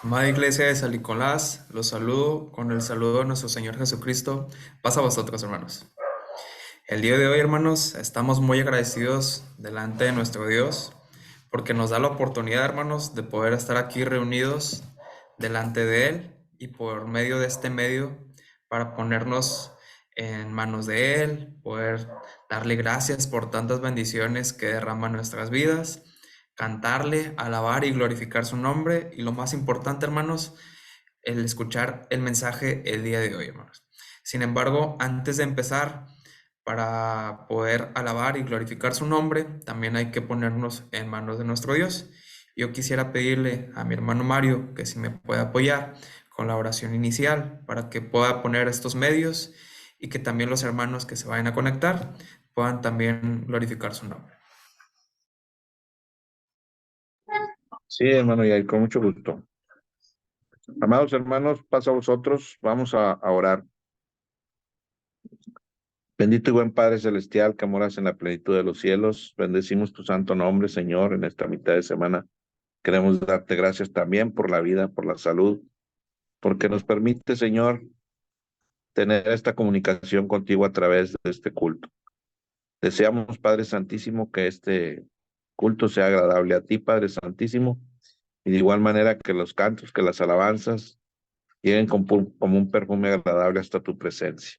Amada Iglesia de San Nicolás, los saludo con el saludo de nuestro Señor Jesucristo. Paz a vosotros, hermanos. El día de hoy, hermanos, estamos muy agradecidos delante de nuestro Dios porque nos da la oportunidad, hermanos, de poder estar aquí reunidos delante de Él y por medio de este medio para ponernos en manos de Él, poder darle gracias por tantas bendiciones que derrama en nuestras vidas, cantarle, alabar y glorificar su nombre y lo más importante, hermanos, el escuchar el mensaje el día de hoy, hermanos. Sin embargo, antes de empezar, para poder alabar y glorificar su nombre, también hay que ponernos en manos de nuestro Dios. Yo quisiera pedirle a mi hermano Mario que si me puede apoyar con la oración inicial para que pueda poner estos medios y que también los hermanos que se vayan a conectar puedan también glorificar su nombre. Sí, hermano Yair, con mucho gusto. Amados hermanos, pasa a vosotros, vamos a orar. Bendito y buen Padre Celestial, que moras en la plenitud de los cielos, bendecimos tu santo nombre, Señor, en esta mitad de semana. Queremos darte gracias también por la vida, por la salud, porque nos permite, Señor, tener esta comunicación contigo a través de este culto. Deseamos, Padre Santísimo, que este culto sea agradable a ti, Padre Santísimo, y de igual manera que los cantos, que las alabanzas lleguen como un perfume agradable hasta tu presencia.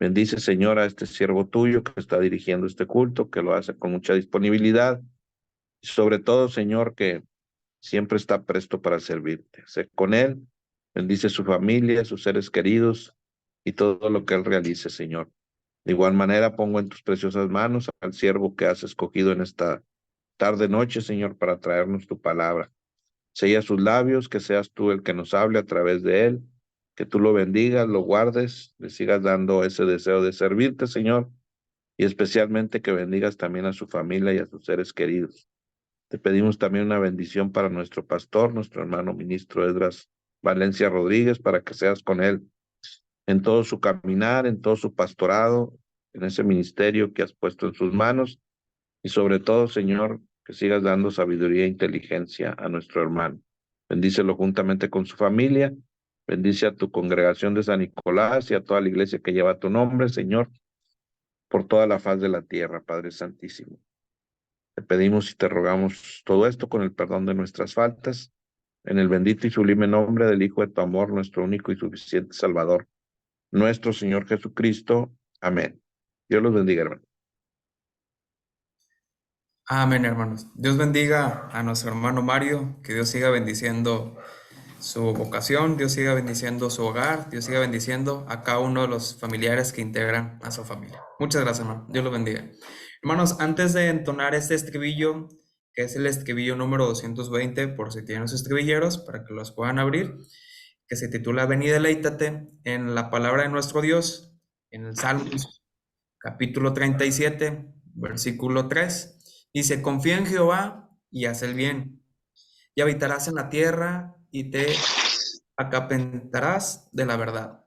Bendice, Señor, a este siervo tuyo que está dirigiendo este culto, que lo hace con mucha disponibilidad, y sobre todo, Señor, que siempre está presto para servirte. Sé con él, bendice su familia, sus seres queridos y todo lo que él realice, Señor. De igual manera, pongo en tus preciosas manos al siervo que has escogido en esta tarde-noche, Señor, para traernos tu palabra. Sella sus labios, que seas tú el que nos hable a través de él, que tú lo bendigas, lo guardes, le sigas dando ese deseo de servirte, Señor, y especialmente que bendigas también a su familia y a sus seres queridos. Te pedimos también una bendición para nuestro pastor, nuestro hermano ministro Esdras Valencia Rodríguez, para que seas con él en todo su caminar, en todo su pastorado, en ese ministerio que has puesto en sus manos, y sobre todo, Señor, que sigas dando sabiduría e inteligencia a nuestro hermano. Bendícelo juntamente con su familia. Bendice a tu congregación de San Nicolás y a toda la iglesia que lleva tu nombre, Señor, por toda la faz de la tierra, Padre Santísimo. Te pedimos y te rogamos todo esto con el perdón de nuestras faltas, en el bendito y sublime nombre del Hijo de tu amor, nuestro único y suficiente Salvador, nuestro Señor Jesucristo. Amén. Dios los bendiga, hermano. Amén, hermanos. Dios bendiga a nuestro hermano Mario, que Dios siga bendiciendo su vocación, Dios siga bendiciendo su hogar, Dios siga bendiciendo a cada uno de los familiares que integran a su familia. Muchas gracias, hermano. Dios los bendiga. Hermanos, antes de entonar este estribillo, que es el estribillo número 220, por si tienen sus estribilleros, para que los puedan abrir, que se titula Ven y deleítate en la palabra de nuestro Dios, en el Salmos, capítulo 37, versículo 3. Dice, confía en Jehová y haz el bien, y habitarás en la tierra y te apacentarás de la verdad.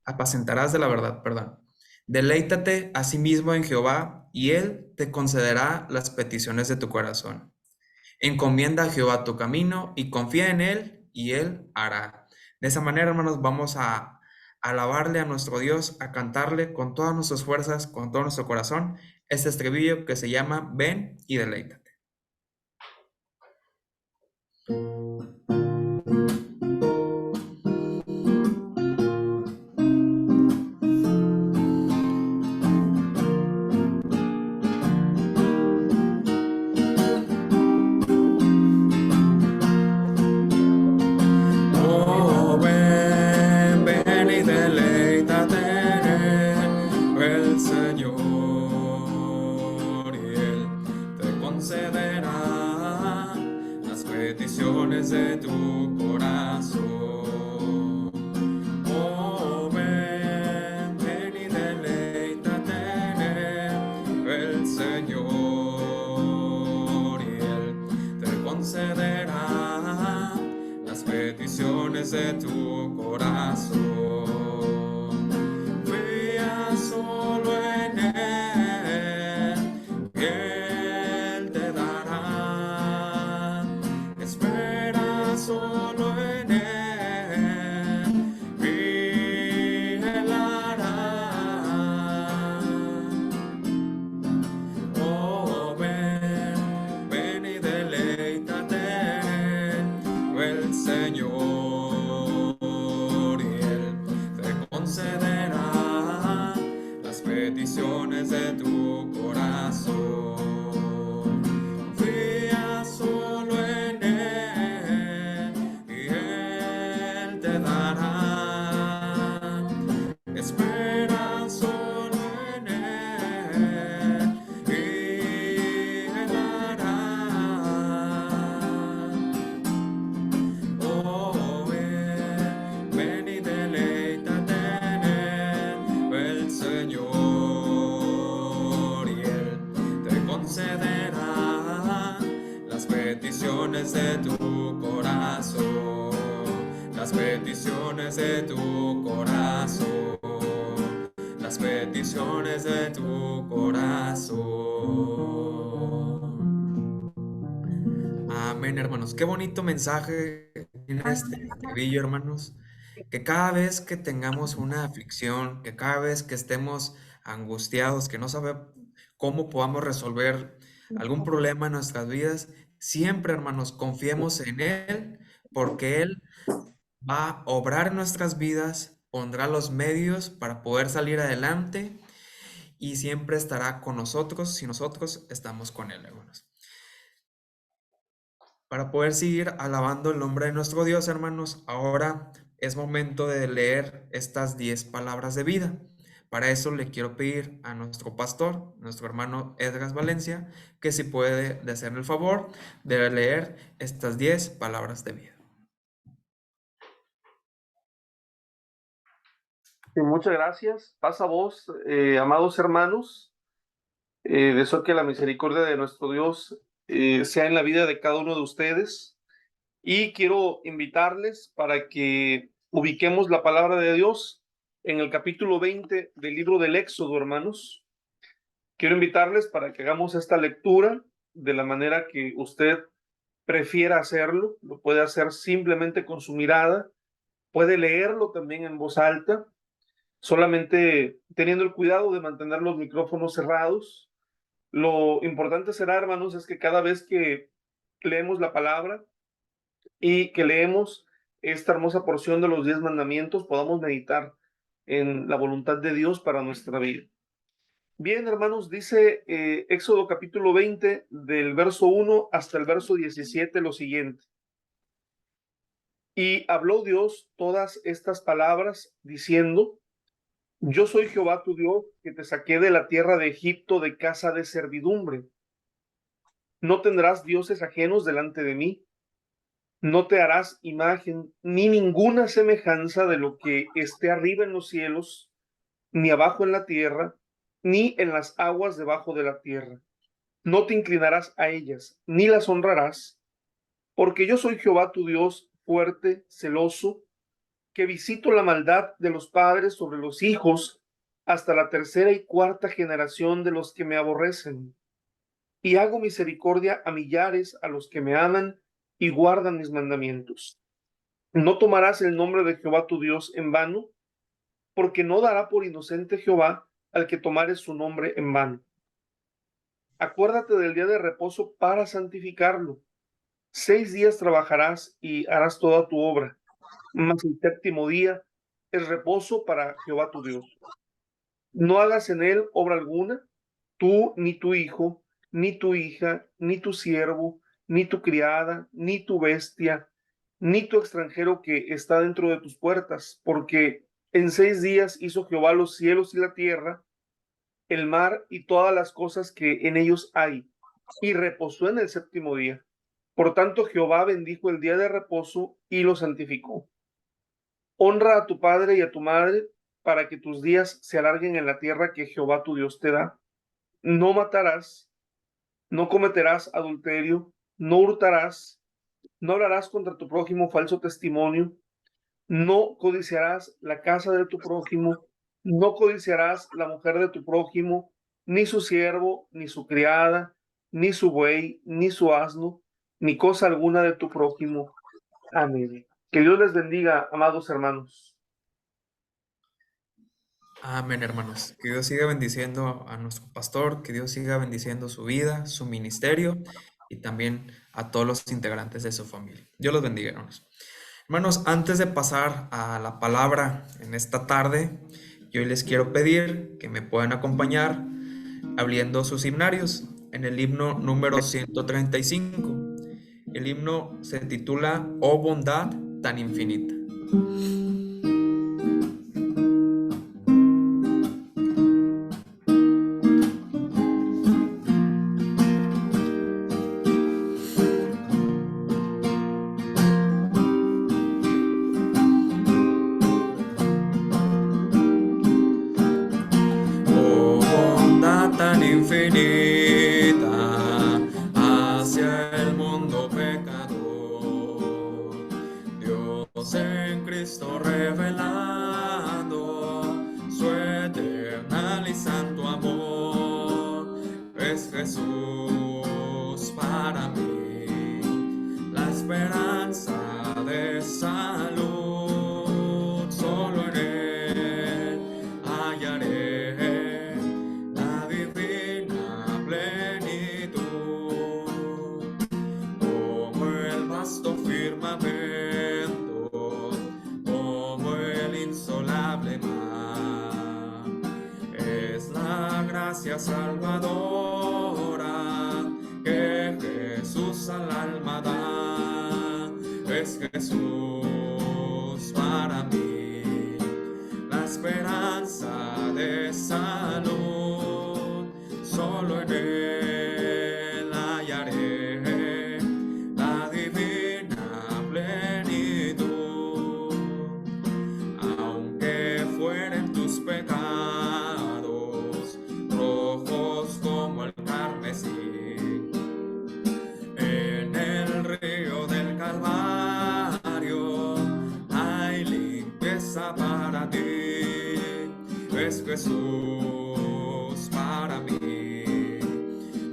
Apacentarás de la verdad, perdón. Deleítate asimismo en Jehová y Él te concederá las peticiones de tu corazón. Encomienda a Jehová tu camino y confía en Él y Él hará. De esa manera, hermanos, vamos a alabarle a nuestro Dios, a cantarle con todas nuestras fuerzas, con todo nuestro corazón, este estribillo que se llama Ven y deleítate. Oh, ven, ven y deleítate en el Señor, y Él te concederá las peticiones de tu corazón. Oh, ven, ven y deleítate en el Señor, y Él te concederá las peticiones de tu corazón. Confía solo en Él, que Él te dará. Espera solo en peticiones de tu corazón. Confía solo en Él y Él te dará. Espera solo en Él y Él hará. Oh, ven y deleítate en Él, el Señor, y Él te concederá las peticiones de tu corazón, las peticiones de tu corazón, las peticiones de tu corazón. Amén, hermanos. Qué bonito mensaje tiene este estribillo, hermanos. Que cada vez que tengamos una aflicción, que cada vez que estemos angustiados, que no sabemos cómo podamos resolver algún problema en nuestras vidas, siempre, hermanos, confiemos en Él, porque Él va a obrar en nuestras vidas, pondrá los medios para poder salir adelante y siempre estará con nosotros si nosotros estamos con Él, hermanos. Para poder seguir alabando el nombre de nuestro Dios, hermanos, ahora es momento de leer estas 10 palabras de vida. Para eso le quiero pedir a nuestro pastor, nuestro hermano Edras Valencia, que si puede de hacerme el favor de leer estas 10 palabras de vida. Muchas gracias. Pasa vos, amados hermanos. Deseo que la misericordia de nuestro Dios sea en la vida de cada uno de ustedes. Y quiero invitarles para que ubiquemos la palabra de Dios en el capítulo 20 del libro del Éxodo, hermanos. Quiero invitarles para que hagamos esta lectura de la manera que usted prefiera hacerlo. Lo puede hacer simplemente con su mirada. Puede leerlo también en voz alta, solamente teniendo el cuidado de mantener los micrófonos cerrados. Lo importante será, hermanos, es que cada vez que leemos la palabra y que leemos esta hermosa porción de los 10 mandamientos, podamos meditar en la voluntad de Dios para nuestra vida. Bien, hermanos, dice Éxodo capítulo 20, del verso 1 hasta el verso 17, lo siguiente. Y habló Dios todas estas palabras, diciendo: Yo soy Jehová tu Dios, que te saqué de la tierra de Egipto, de casa de servidumbre. No tendrás dioses ajenos delante de mí. No te harás imagen ni ninguna semejanza de lo que esté arriba en los cielos, ni abajo en la tierra, ni en las aguas debajo de la tierra. No te inclinarás a ellas, ni las honrarás, porque yo soy Jehová tu Dios, fuerte, celoso, que visito la maldad de los padres sobre los hijos hasta la tercera y cuarta generación de los que me aborrecen. Y hago misericordia a millares a los que me aman y guardan mis mandamientos. No tomarás el nombre de Jehová tu Dios en vano, porque no dará por inocente Jehová al que tomare su nombre en vano. Acuérdate del día de reposo para santificarlo. 6 días trabajarás y harás toda tu obra, mas el séptimo día es reposo para Jehová tu Dios. No hagas en él obra alguna, tú, ni tu hijo, ni tu hija, ni tu siervo, ni tu criada, ni tu bestia, ni tu extranjero que está dentro de tus puertas, porque en 6 días hizo Jehová los cielos y la tierra, el mar y todas las cosas que en ellos hay, y reposó en el séptimo día. Por tanto, Jehová bendijo el día de reposo y lo santificó. Honra a tu padre y a tu madre, para que tus días se alarguen en la tierra que Jehová tu Dios te da. No matarás, no cometerás adulterio, no hurtarás, no hablarás contra tu prójimo falso testimonio, no codiciarás la casa de tu prójimo, no codiciarás la mujer de tu prójimo, ni su siervo, ni su criada, ni su buey, ni su asno, ni cosa alguna de tu prójimo. Amén. Que Dios les bendiga, amados hermanos. Amén, hermanos. Que Dios siga bendiciendo a nuestro pastor, que Dios siga bendiciendo su vida, su ministerio y también a todos los integrantes de su familia. Dios los bendiga, hermanos. Hermanos, antes de pasar a la palabra en esta tarde, Y hoy les quiero pedir que me puedan acompañar abriendo sus himnarios en el himno número 135. El himno se titula Oh bondad tan infinita. Oh bondad tan infinita hacia el mundo pecador, Dios en Cristo revelando su eternal y santo amor, es Jesús para mí la esperanza de salud. Solo en Él hallaré la divina plenitud, como el vasto firmamento, como el insolable mar. Es la gracia salvadora que Jesús al alma da. Es Jesús para mí la esperanza de salud. Solo en Él hallaré la divina plenitud. Aunque fueren tus pecados rojos como el carmesí, en el río del Calvario hay limpieza para ti. Es Jesús para mí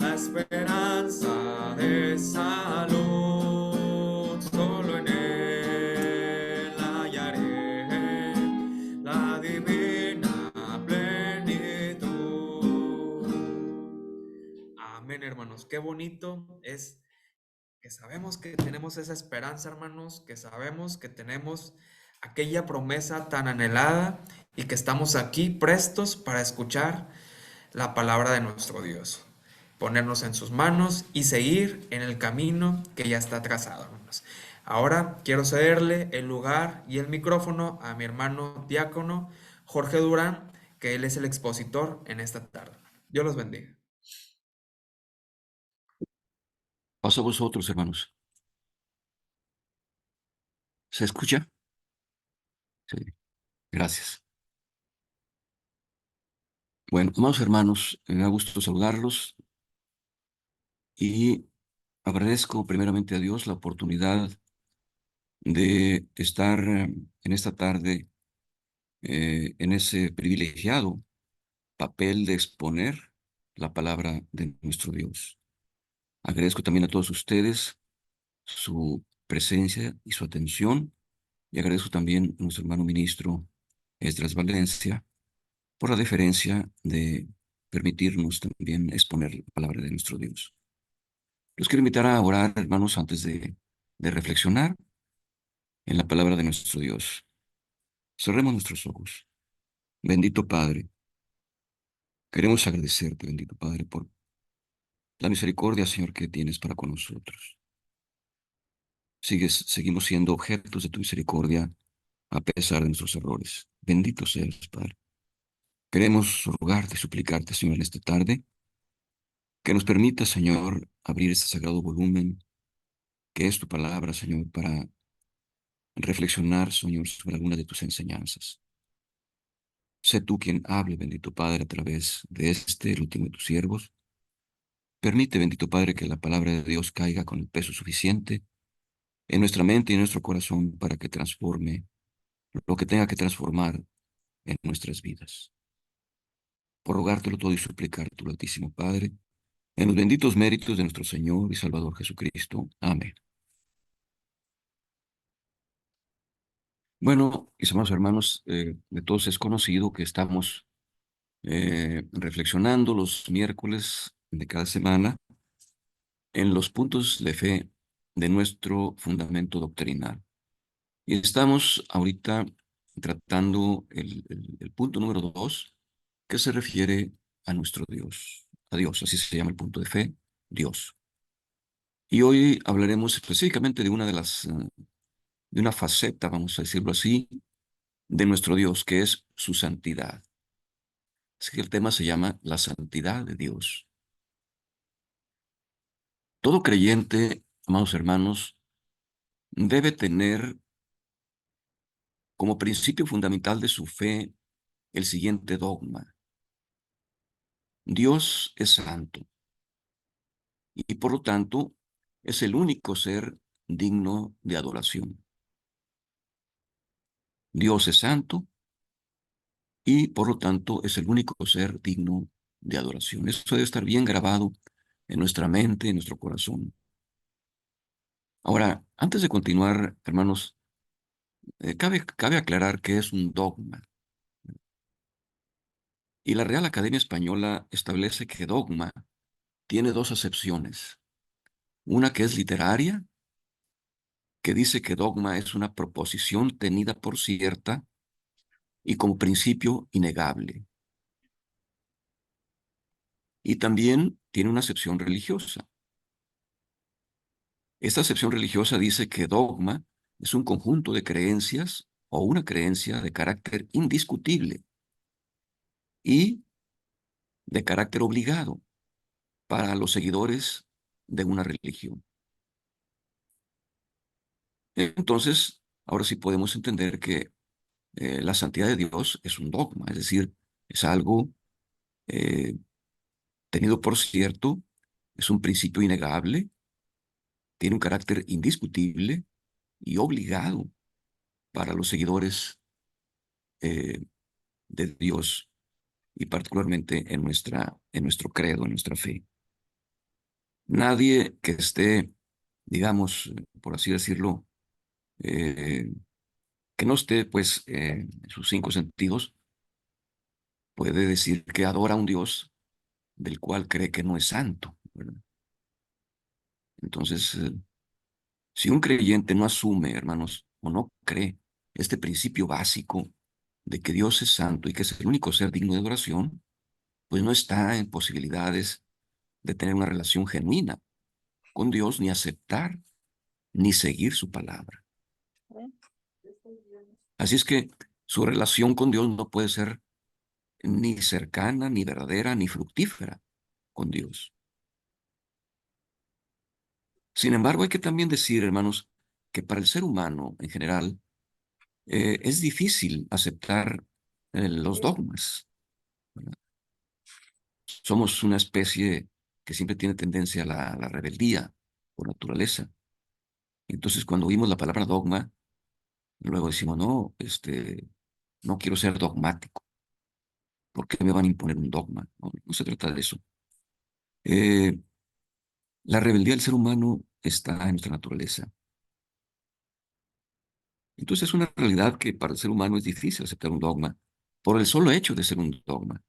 la esperanza de salud. Solo en Él hallaré la divina plenitud. Amén, hermanos. Qué bonito es que sabemos que tenemos esa esperanza, hermanos, que sabemos que tenemos aquella promesa tan anhelada y que estamos aquí prestos para escuchar la palabra de nuestro Dios, ponernos en sus manos y seguir en el camino que ya está trazado, hermanos. Ahora quiero cederle el lugar y el micrófono a mi hermano diácono Jorge Durán, que él es el expositor en esta tarde. Dios los bendiga. Paz a vosotros, hermanos. ¿Se escucha? Sí, gracias. Bueno, amados hermanos, me da gusto saludarlos y agradezco primeramente a Dios la oportunidad de estar en esta tarde en ese privilegiado papel de exponer la palabra de nuestro Dios. Agradezco también a todos ustedes su presencia y su atención, y agradezco también a nuestro hermano ministro Esdras Valencia por la deferencia de permitirnos también exponer la palabra de nuestro Dios. Los quiero invitar a orar, hermanos, antes de reflexionar en la palabra de nuestro Dios. Cerremos nuestros ojos. Bendito Padre, queremos agradecerte, bendito Padre, por la misericordia, Señor, que tienes para con nosotros. Seguimos siendo objetos de tu misericordia a pesar de nuestros errores. Bendito seas, Padre. Queremos rogarte y suplicarte, Señor, en esta tarde, que nos permita, Señor, abrir este sagrado volumen, que es tu palabra, Señor, para reflexionar, Señor, sobre algunas de tus enseñanzas. Sé tú quien hable, bendito Padre, a través de el último de tus siervos. Permite, bendito Padre, que la palabra de Dios caiga con el peso suficiente en nuestra mente y en nuestro corazón para que transforme lo que tenga que transformar en nuestras vidas. Por rogártelo todo y suplicártelo, Altísimo Padre, en los benditos méritos de nuestro Señor y Salvador Jesucristo. Amén. Bueno, mis amados hermanos, de todos es conocido que estamos reflexionando los miércoles de cada semana en los puntos de fe de nuestro fundamento doctrinal. Y estamos ahorita tratando el punto número 2, que se refiere a nuestro Dios, a Dios, así se llama el punto de fe, Dios. Y hoy hablaremos específicamente de de una faceta, vamos a decirlo así, de nuestro Dios, que es su santidad. Así que el tema se llama la santidad de Dios. Todo creyente, amados hermanos, debe tener como principio fundamental de su fe el siguiente dogma: Dios es santo y por lo tanto es el único ser digno de adoración. Dios es santo y por lo tanto es el único ser digno de adoración. Eso debe estar bien grabado en nuestra mente, en nuestro corazón. Ahora, antes de continuar, hermanos, cabe aclarar que es un dogma. Y la Real Academia Española establece que dogma tiene dos acepciones. Una que es literaria, que dice que dogma es una proposición tenida por cierta y como principio innegable. Y también tiene una acepción religiosa. Esta acepción religiosa dice que dogma es un conjunto de creencias o una creencia de carácter indiscutible y de carácter obligado para los seguidores de una religión. Entonces, ahora sí podemos entender que la santidad de Dios es un dogma, es decir, es algo eh, tenido por cierto, es un principio innegable, tiene un carácter indiscutible y obligado para los seguidores eh, de Dios y particularmente en nuestro credo, en nuestra fe. Nadie que esté, digamos, por así decirlo, eh, que no esté, pues, en sus cinco sentidos, puede decir que adora a un Dios del cual cree que no es santo, ¿verdad? Entonces, si un creyente no asume, hermanos, o no cree este principio básico de que Dios es santo y que es el único ser digno de adoración, pues no está en posibilidades de tener una relación genuina con Dios, ni aceptar, ni seguir su palabra. Así es que su relación con Dios no puede ser ni cercana, ni verdadera, ni fructífera con Dios. Sin embargo, hay que también decir, hermanos, que para el ser humano en general es difícil aceptar los dogmas, ¿verdad? Somos una especie que siempre tiene tendencia a la rebeldía por naturaleza. Entonces, cuando oímos la palabra dogma, luego decimos, no, no quiero ser dogmático. ¿Por qué me van a imponer un dogma? No, no se trata de eso. Eh, la rebeldía del ser humano está en nuestra naturaleza. Entonces, es una realidad que para el ser humano es difícil aceptar un dogma por el solo hecho de ser un dogma.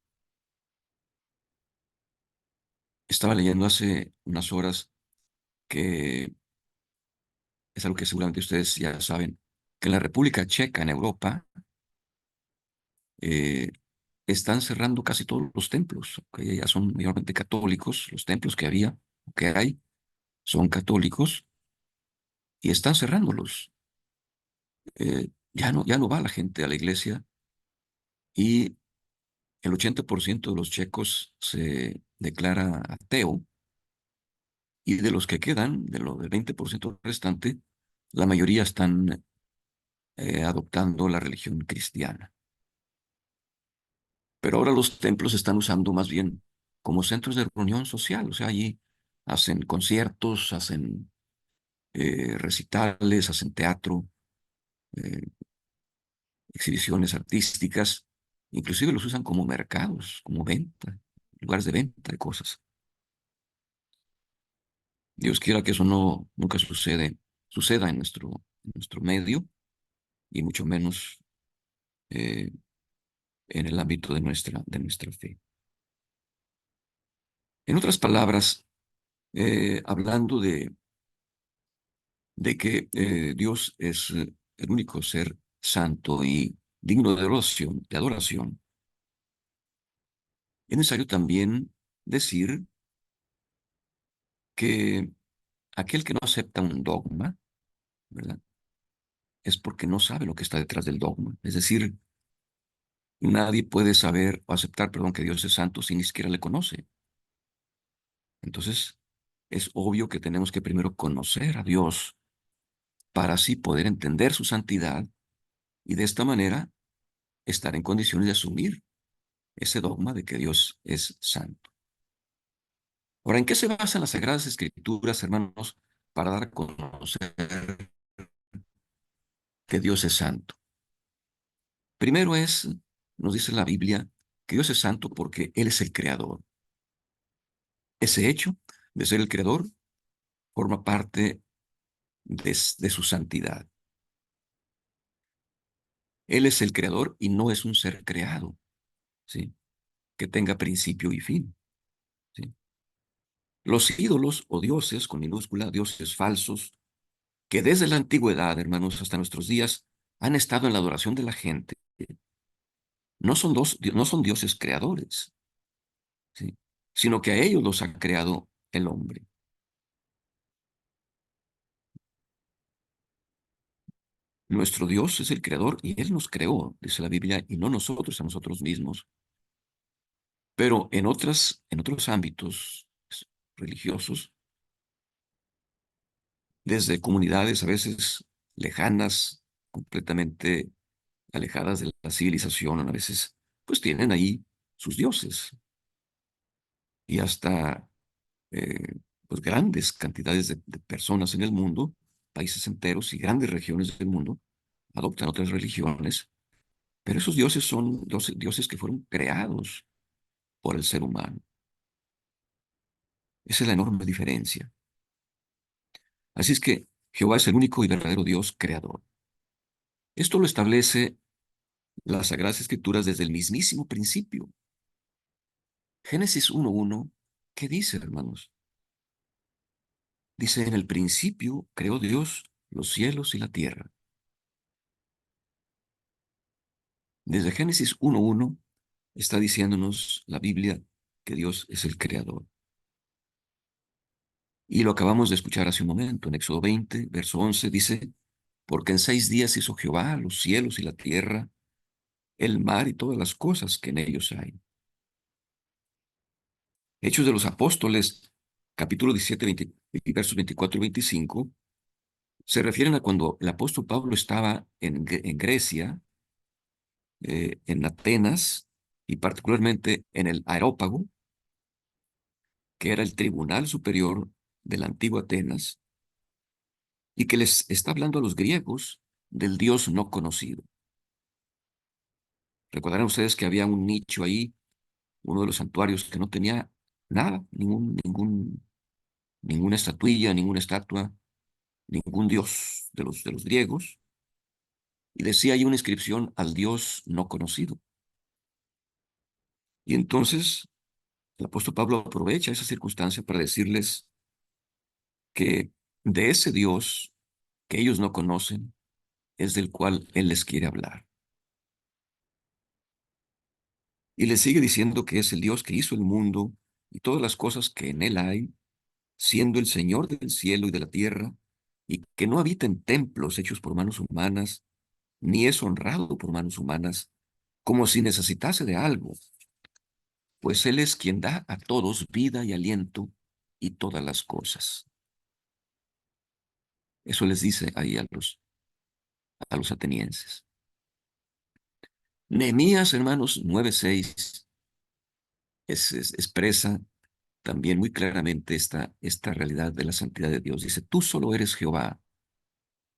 Estaba leyendo hace unas horas que es algo que seguramente ustedes ya saben, que en la República Checa, en Europa, eh, están cerrando casi todos los templos, que ya son mayormente católicos, los templos que había, que hay, son católicos, y están cerrándolos. Ya no va la gente a la iglesia y el 80% de los checos se declara ateo y de los que quedan, del 20% restante, la mayoría están adoptando la religión cristiana. Pero ahora los templos se están usando más bien como centros de reunión social, o sea, allí hacen conciertos, hacen recitales, hacen teatro, eh, exhibiciones artísticas, inclusive los usan como mercados, como venta, lugares de venta de cosas. Dios quiera que eso nunca suceda en nuestro medio y mucho menos eh, en el ámbito de de nuestra fe. En otras palabras, hablando de que Dios es el único ser santo y digno de adoración, es necesario también decir que aquel que no acepta un dogma, ¿verdad? Es porque no sabe lo que está detrás del dogma. Es decir, nadie puede saber o aceptar, perdón, que Dios es santo si ni siquiera le conoce. Entonces, es obvio que tenemos que primero conocer a Dios para así poder entender su santidad y de esta manera estar en condiciones de asumir ese dogma de que Dios es santo. Ahora, ¿en qué se basan las Sagradas Escrituras, hermanos, para dar a conocer que Dios es santo? Primero nos dice la Biblia, que Dios es santo porque Él es el creador. Ese hecho de ser el creador forma parte de su santidad. Él es el creador y no es un ser creado, ¿sí? Que tenga principio y fin, ¿sí? Los ídolos o dioses, con minúscula, dioses falsos, que desde la antigüedad, hermanos, hasta nuestros días, han estado en la adoración de la gente, no son dioses creadores, ¿sí? Sino que a ellos los ha creado el hombre. Nuestro Dios es el creador y Él nos creó, dice la Biblia, y no nosotros a nosotros mismos. Pero en otros ámbitos religiosos, desde comunidades a veces lejanas, completamente alejadas de la civilización, a veces, pues tienen ahí sus dioses y hasta pues grandes cantidades de personas en el mundo, países enteros y grandes regiones del mundo, adoptan otras religiones, pero esos dioses son dioses que fueron creados por el ser humano. Esa es la enorme diferencia. Así es que Jehová es el único y verdadero Dios creador. Esto lo establece las Sagradas Escrituras desde el mismísimo principio. Génesis 1:1, ¿qué dice, hermanos? Dice, en el principio creó Dios los cielos y la tierra. Desde Génesis 1:1 está diciéndonos la Biblia que Dios es el creador. Y lo acabamos de escuchar hace un momento, en Éxodo 20, verso 11, dice, porque en 6 días hizo Jehová los cielos y la tierra, el mar y todas las cosas que en ellos hay. Hechos de los Apóstoles, capítulo 17, versos 24 y 25, se refieren a cuando el apóstol Pablo estaba en Grecia, en Atenas, y particularmente en el Areópago, que era el tribunal superior de la antigua Atenas, y que les está hablando a los griegos del Dios no conocido. Recordarán ustedes que había un nicho ahí, uno de los santuarios que no tenía nada, ninguna estatuilla, ninguna estatua, ningún dios de los griegos, y decía ahí una inscripción al Dios no conocido. Y entonces el apóstol Pablo aprovecha esa circunstancia para decirles que de ese Dios que ellos no conocen es del cual Él les quiere hablar. Y les sigue diciendo que es el Dios que hizo el mundo y todas las cosas que en Él hay, siendo el Señor del cielo y de la tierra, y que no habita en templos hechos por manos humanas, ni es honrado por manos humanas, como si necesitase de algo, pues Él es quien da a todos vida y aliento y todas las cosas. Eso les dice ahí a los atenienses. Nehemías, hermanos, 9:6 expresa también muy claramente esta realidad de la santidad de Dios. Dice, tú solo eres Jehová.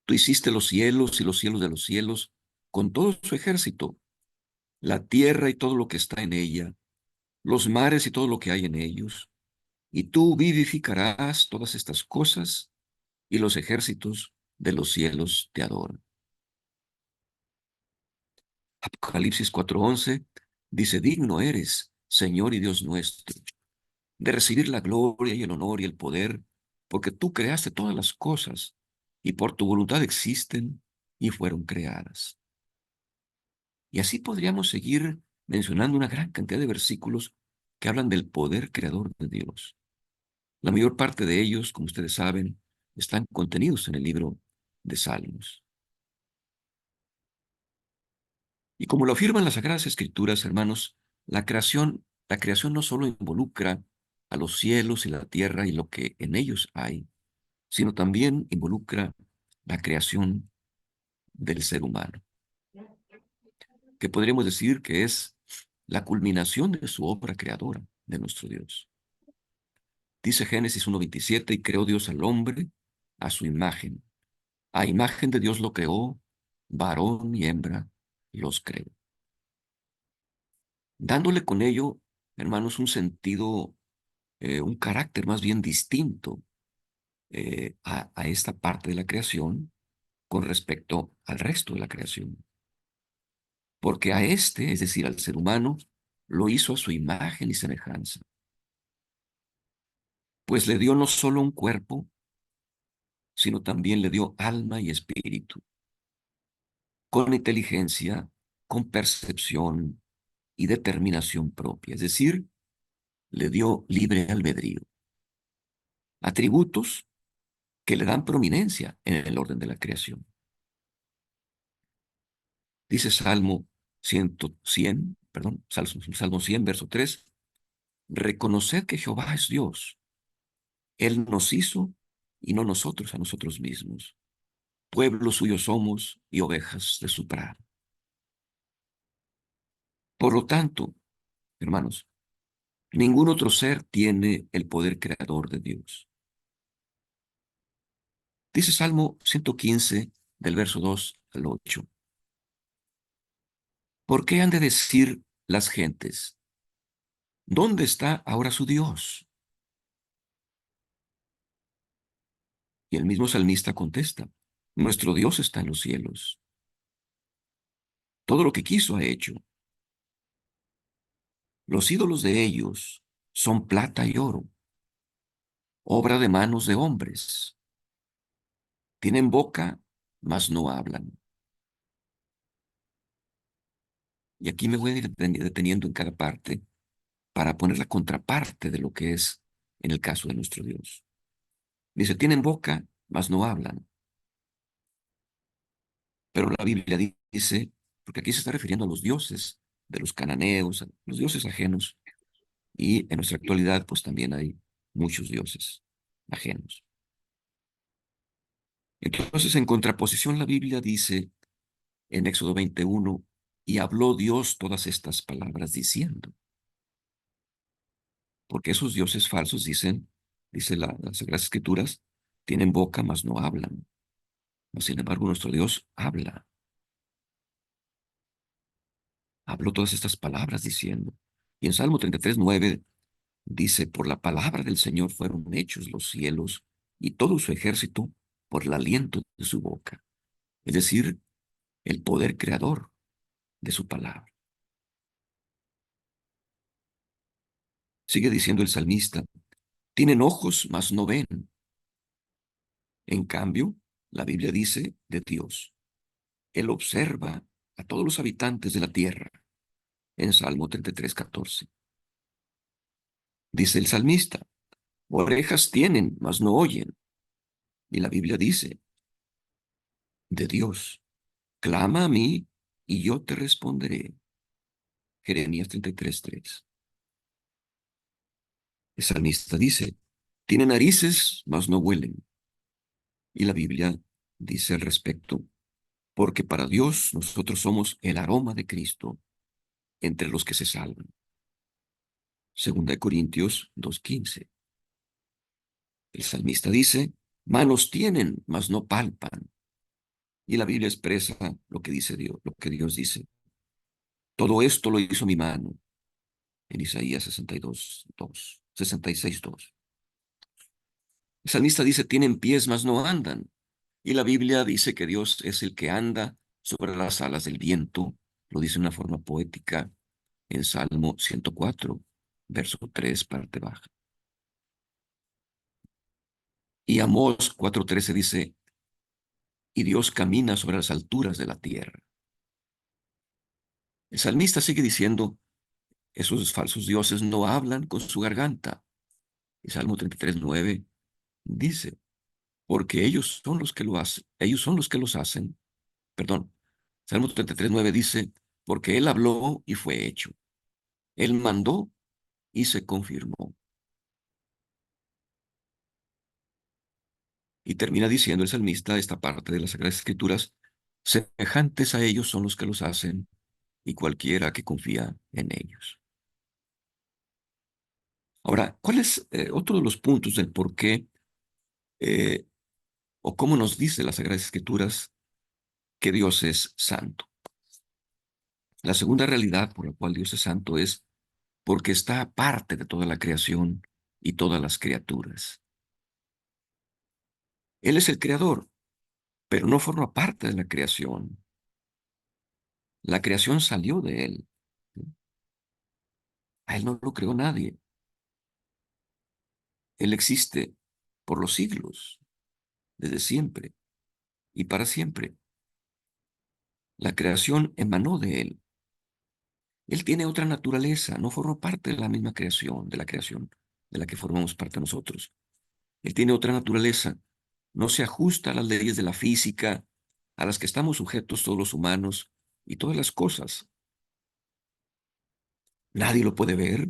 Tú hiciste los cielos y los cielos de los cielos con todo su ejército, la tierra y todo lo que está en ella, los mares y todo lo que hay en ellos. Y tú vivificarás todas estas cosas y los ejércitos de los cielos te adoran. Apocalipsis 4:11 dice, digno eres, Señor y Dios nuestro, de recibir la gloria y el honor y el poder, porque tú creaste todas las cosas y por tu voluntad existen y fueron creadas. Y así podríamos seguir mencionando una gran cantidad de versículos que hablan del poder creador de Dios. La mayor parte de ellos, como ustedes saben, están contenidos en el libro de Salmos. Y como lo afirman las Sagradas Escrituras, hermanos, la creación no solo involucra a los cielos y la tierra y lo que en ellos hay, sino también involucra la creación del ser humano, que podríamos decir que es la culminación de su obra creadora de nuestro Dios. Dice Génesis 1:27, y creó Dios al hombre a su imagen. A imagen de Dios lo creó, varón y hembra los creó. Dándole con ello, hermanos, un sentido, un carácter más bien distinto a esta parte de la creación con respecto al resto de la creación. Porque a este, es decir, al ser humano, lo hizo a su imagen y semejanza. Pues le dio no solo un cuerpo, sino también le dio alma y espíritu, con inteligencia, con percepción y determinación propia. Es decir, le dio libre albedrío. Atributos que le dan prominencia en el orden de la creación. Dice Salmo 100, verso 3, reconoced que Jehová es Dios. Él nos hizo y no nosotros a nosotros mismos. Pueblo suyo somos y ovejas de su prado. Por lo tanto, hermanos, ningún otro ser tiene el poder creador de Dios. Dice Salmo 115, del verso 2 al 8. ¿Por qué han de decir las gentes, ¿dónde está ahora su Dios? Y el mismo salmista contesta, nuestro Dios está en los cielos. Todo lo que quiso ha hecho. Los ídolos de ellos son plata y oro, obra de manos de hombres. Tienen boca, mas no hablan. Y aquí me voy a ir deteniendo en cada parte para poner la contraparte de lo que es en el caso de nuestro Dios. Dice, tienen boca, mas no hablan. Pero la Biblia dice, porque aquí se está refiriendo a los dioses de los cananeos, a los dioses ajenos, y en nuestra actualidad pues también hay muchos dioses ajenos. Entonces, en contraposición, la Biblia dice en Éxodo 21, y habló Dios todas estas palabras diciendo, porque esos dioses falsos dice las Sagradas Escrituras, tienen boca, mas no hablan. Mas, sin embargo, nuestro Dios habla. Habló todas estas palabras diciendo. Y en Salmo 33:9 dice, por la palabra del Señor fueron hechos los cielos y todo su ejército por el aliento de su boca. Es decir, el poder creador de su palabra. Sigue diciendo el salmista, tienen ojos, mas no ven. En cambio, la Biblia dice de Dios, Él observa a todos los habitantes de la tierra. En Salmo 33:14. Dice el salmista, orejas tienen, mas no oyen. Y la Biblia dice, de Dios, clama a mí y yo te responderé. Jeremías 33:3. El salmista dice, tiene narices, mas no huelen. Y la Biblia dice al respecto, porque para Dios nosotros somos el aroma de Cristo entre los que se salvan. Segunda de Corintios 2:15. El salmista dice, manos tienen, mas no palpan. Y la Biblia expresa lo que dice Dios, lo que Dios dice. Todo esto lo hizo mi mano. En Isaías 66:2. El salmista dice, tienen pies, mas no andan. Y la Biblia dice que Dios es el que anda sobre las alas del viento. Lo dice de una forma poética en Salmo 104, verso 3, parte baja. Y Amós 4:13 dice, y Dios camina sobre las alturas de la tierra. El salmista sigue diciendo, esos falsos dioses no hablan con su garganta. Y Salmo 33:9 dice, porque ellos son los que lo hacen, ellos son los que los hacen. Perdón, Salmo 33:9 dice, porque él habló y fue hecho. Él mandó y se confirmó. Y termina diciendo el salmista esta parte de las Sagradas Escrituras, semejantes a ellos son los que los hacen y cualquiera que confía en ellos. Ahora, ¿cuál es otro de los puntos del por qué eh, o cómo nos dice las Sagradas Escrituras que Dios es santo? La segunda realidad por la cual Dios es santo es porque está aparte de toda la creación y todas las criaturas. Él es el creador, pero no forma parte de la creación. La creación salió de él. A él no lo creó nadie. Él existe por los siglos, desde siempre y para siempre. La creación emanó de él. Él tiene otra naturaleza, no forma parte de la misma creación, de la creación de la que formamos parte nosotros. Él tiene otra naturaleza, no se ajusta a las leyes de la física, a las que estamos sujetos todos los humanos y todas las cosas. Nadie lo puede ver,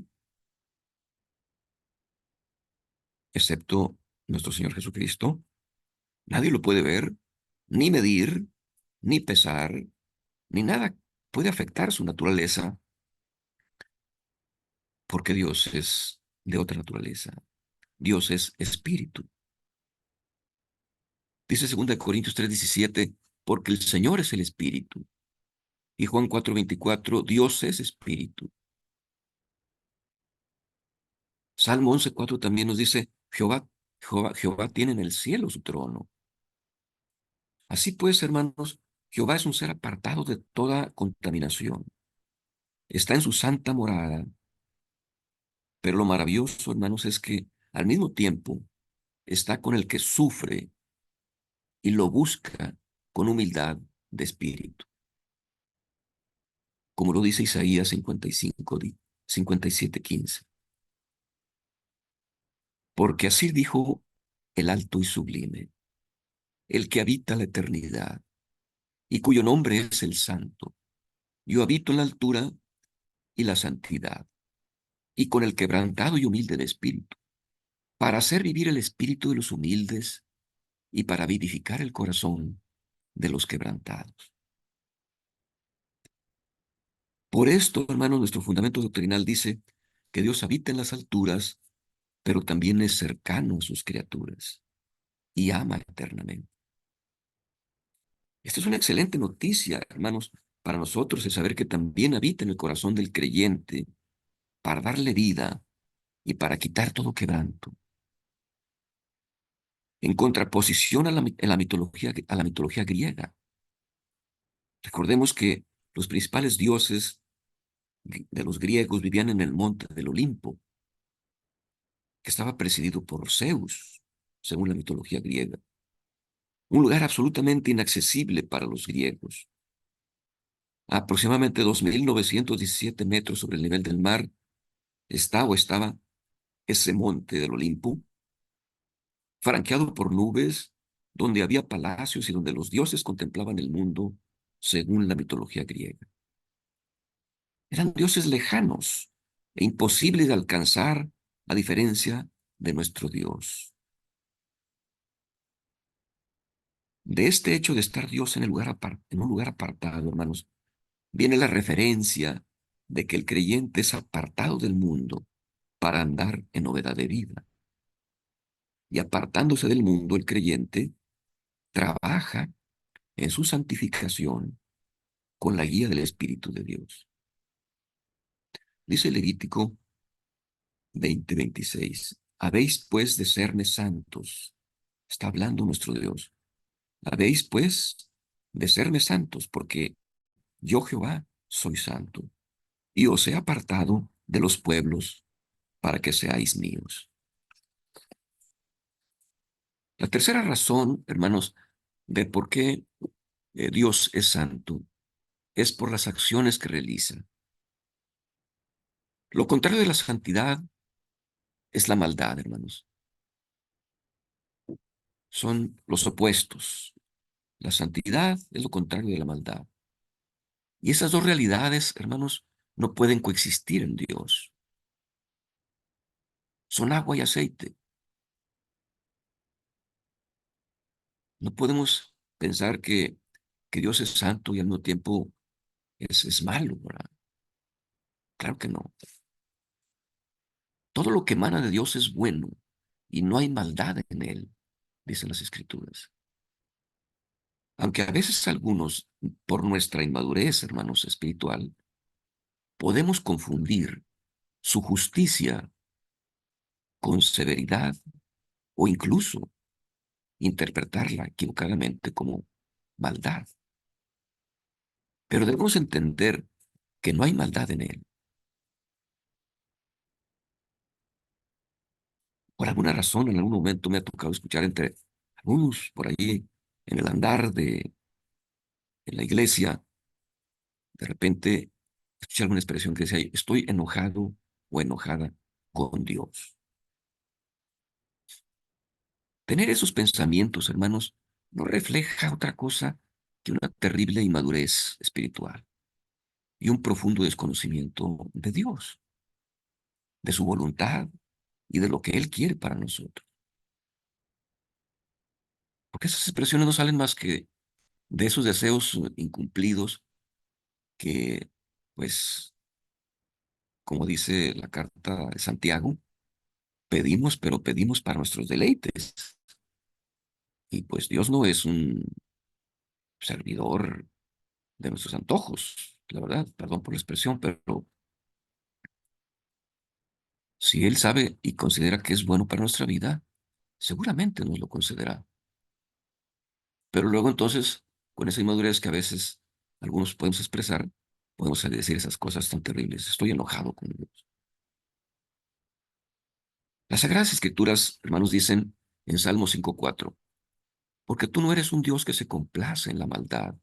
excepto nuestro Señor Jesucristo. Nadie lo puede ver, ni medir, ni pesar, ni nada puede afectar su naturaleza, porque Dios es de otra naturaleza. Dios es espíritu. Dice 2 Corintios 3:17, porque el Señor es el espíritu. Y Juan 4:24, Dios es espíritu. Salmo 11:4 también nos dice, Jehová tiene en el cielo su trono. Así pues, hermanos, Jehová es un ser apartado de toda contaminación. Está en su santa morada. Pero lo maravilloso, hermanos, es que al mismo tiempo está con el que sufre y lo busca con humildad de espíritu. Como lo dice Isaías 57:15. Porque así dijo el alto y sublime, el que habita la eternidad, y cuyo nombre es el Santo. Yo habito en la altura y la santidad, y con el quebrantado y humilde de espíritu, para hacer vivir el espíritu de los humildes y para vivificar el corazón de los quebrantados. Por esto, hermanos, nuestro fundamento doctrinal dice que Dios habita en las alturas, pero también es cercano a sus criaturas y ama eternamente. Esta es una excelente noticia, hermanos, para nosotros, el saber que también habita en el corazón del creyente para darle vida y para quitar todo quebranto. En contraposición a a la mitología griega. Recordemos que los principales dioses de los griegos vivían en el monte del Olimpo, que estaba presidido por Zeus, según la mitología griega. Un lugar absolutamente inaccesible para los griegos. A aproximadamente 2.917 metros sobre el nivel del mar estaba ese monte del Olimpo, franqueado por nubes, donde había palacios y donde los dioses contemplaban el mundo según la mitología griega. Eran dioses lejanos e imposibles de alcanzar a diferencia de nuestro Dios. De este hecho de estar Dios en en un lugar apartado, hermanos, viene la referencia de que el creyente es apartado del mundo para andar en novedad de vida. Y apartándose del mundo, el creyente trabaja en su santificación con la guía del Espíritu de Dios. Dice Levítico 20:26, habéis pues de serme santos. Está hablando nuestro Dios. Habéis pues de serme santos, porque yo Jehová soy santo, y os he apartado de los pueblos para que seáis míos. La tercera razón, hermanos, de por qué Dios es santo, es por las acciones que realizan. Lo contrario de la santidad es la maldad, hermanos. Son los opuestos. La santidad es lo contrario de la maldad. Y esas dos realidades, hermanos, no pueden coexistir en Dios. Son agua y aceite. No podemos pensar que Dios es santo y al mismo tiempo es malo, ¿verdad? Claro que no. Todo lo que emana de Dios es bueno y no hay maldad en él, dicen las Escrituras. Aunque a veces algunos, por nuestra inmadurez, hermanos, espiritual, podemos confundir su justicia con severidad o incluso interpretarla equivocadamente como maldad. Pero debemos entender que no hay maldad en él. Por alguna razón, en algún momento me ha tocado escuchar entre algunos por allí en el andar en la iglesia, de repente escuché alguna expresión que decía, estoy enojado o enojada con Dios. Tener esos pensamientos, hermanos, no refleja otra cosa que una terrible inmadurez espiritual y un profundo desconocimiento de Dios, de su voluntad y de lo que Él quiere para nosotros. Porque esas expresiones no salen más que de esos deseos incumplidos que, pues, como dice la carta de Santiago, pedimos, pero pedimos para nuestros deleites. Y pues Dios no es un servidor de nuestros antojos, la verdad, perdón por la expresión, pero si Él sabe y considera que es bueno para nuestra vida, seguramente nos lo concederá. Pero luego entonces, con esa inmadurez que a veces algunos podemos expresar, podemos decir esas cosas tan terribles. Estoy enojado con Dios. Las Sagradas Escrituras, hermanos, dicen en Salmo 5:4, porque tú no eres un Dios que se complace en la maldad.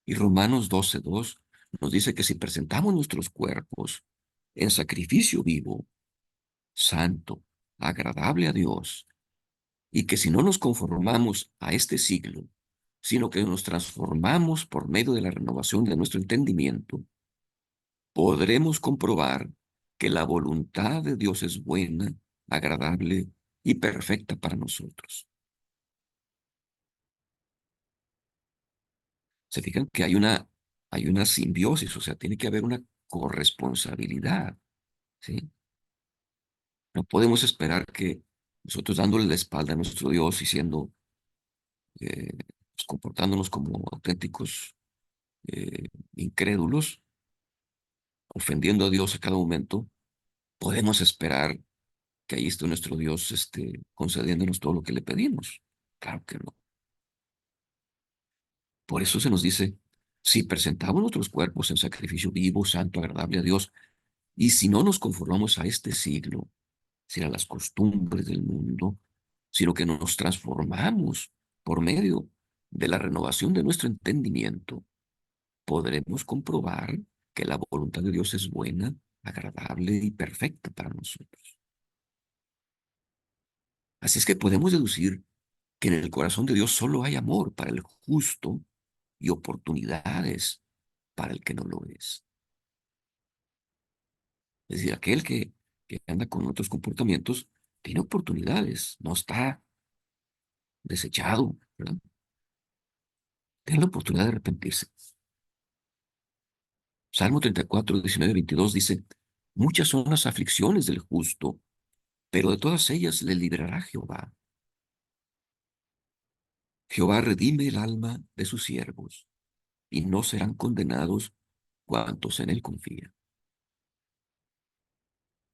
Y Romanos 12:2 nos dice que si presentamos nuestros cuerpos en sacrificio vivo, santo, agradable a Dios, y que si no nos conformamos a este siglo, sino que nos transformamos por medio de la renovación de nuestro entendimiento, podremos comprobar que la voluntad de Dios es buena, agradable y perfecta para nosotros. Se fijan que hay una simbiosis, o sea, tiene que haber una corresponsabilidad, ¿sí? No podemos esperar que nosotros dándole la espalda a nuestro Dios y siendo, pues, comportándonos como auténticos incrédulos, ofendiendo a Dios a cada momento, podemos esperar que ahí esté nuestro Dios concediéndonos todo lo que le pedimos. Claro que no. Por eso se nos dice, si presentamos nuestros cuerpos en sacrificio vivo, santo, agradable a Dios, y si no nos conformamos a este siglo, sino a las costumbres del mundo, sino que nos transformamos por medio de la renovación de nuestro entendimiento, podremos comprobar que la voluntad de Dios es buena, agradable y perfecta para nosotros. Así es que podemos deducir que en el corazón de Dios solo hay amor para el justo y oportunidades para el que no lo es. Es decir, aquel que anda con otros comportamientos tiene oportunidades, no está desechado, ¿verdad? Tiene la oportunidad de arrepentirse. Salmo 34, 19, 22 dice, muchas son las aflicciones del justo, pero de todas ellas le librará Jehová. Jehová redime el alma de sus siervos, y no serán condenados cuantos en él confían.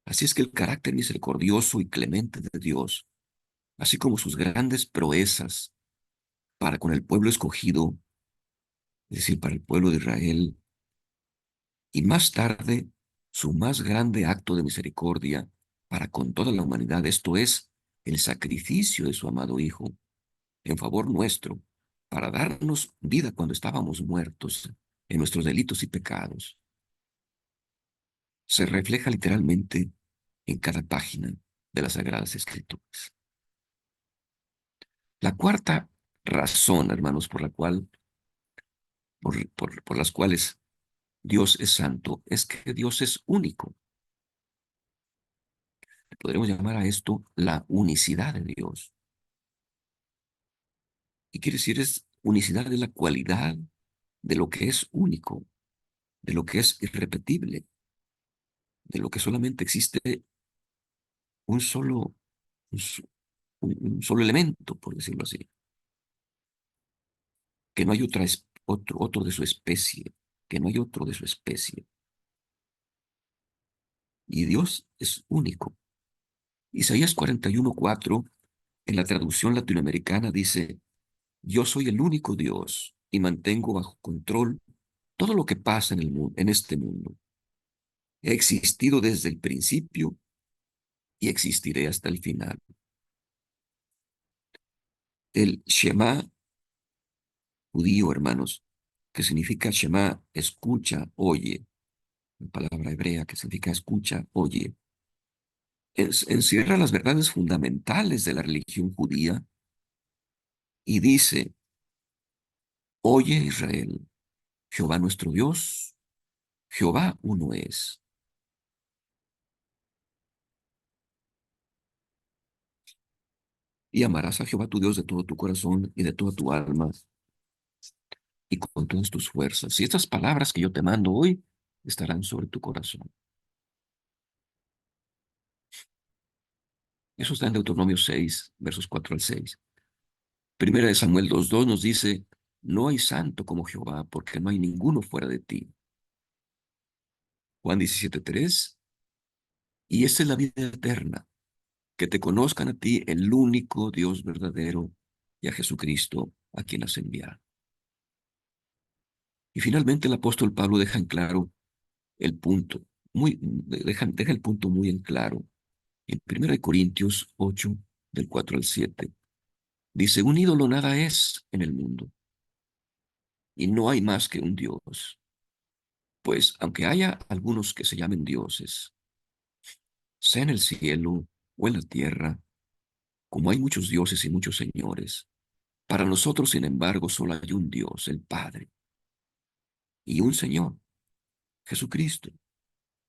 Así es que el carácter misericordioso y clemente de Dios, así como sus grandes proezas para con el pueblo escogido, es decir, para el pueblo de Israel, y más tarde su más grande acto de misericordia para con toda la humanidad, esto es, el sacrificio de su amado Hijo en favor nuestro, para darnos vida cuando estábamos muertos en nuestros delitos y pecados, se refleja literalmente en cada página de las Sagradas Escrituras. La cuarta razón, hermanos, por las cuales Dios es santo, es que Dios es único. Podríamos llamar a esto la unicidad de Dios. Y quiere decir, es unicidad de la cualidad de lo que es único, de lo que es irrepetible, de lo que solamente existe un solo, un, s- un solo elemento, por decirlo así, que no hay otro de su especie, que no hay otro de su especie. Y Dios es único. Isaías 41:4, en la traducción latinoamericana, dice: Yo soy el único Dios y mantengo bajo control todo lo que pasa en este mundo. He existido desde el principio y existiré hasta el final. El Shema judío, hermanos, que significa Shema, escucha, oye, la palabra hebrea que significa escucha, oye, encierra las verdades fundamentales de la religión judía y dice: Oye, Israel, Jehová nuestro Dios, Jehová uno es. Y amarás a Jehová tu Dios de todo tu corazón y de toda tu alma y con todas tus fuerzas. Y estas palabras que yo te mando hoy estarán sobre tu corazón. Eso está en Deuteronomio 6, versos 4 al 6. Primera de Samuel 2:2 nos dice: No hay santo como Jehová, porque no hay ninguno fuera de ti. Juan 17:3: Y esta es la vida eterna, que te conozcan a ti, el único Dios verdadero, y a Jesucristo, a quien has enviado. Y finalmente el apóstol Pablo deja en claro el punto, deja el punto muy en claro. En 1 Corintios 8, del 4 al 7, dice: Un ídolo nada es en el mundo, y no hay más que un Dios. Pues aunque haya algunos que se llamen dioses, sea en el cielo o en la tierra, como hay muchos dioses y muchos señores, para nosotros, sin embargo, solo hay un Dios, el Padre, y un Señor, Jesucristo,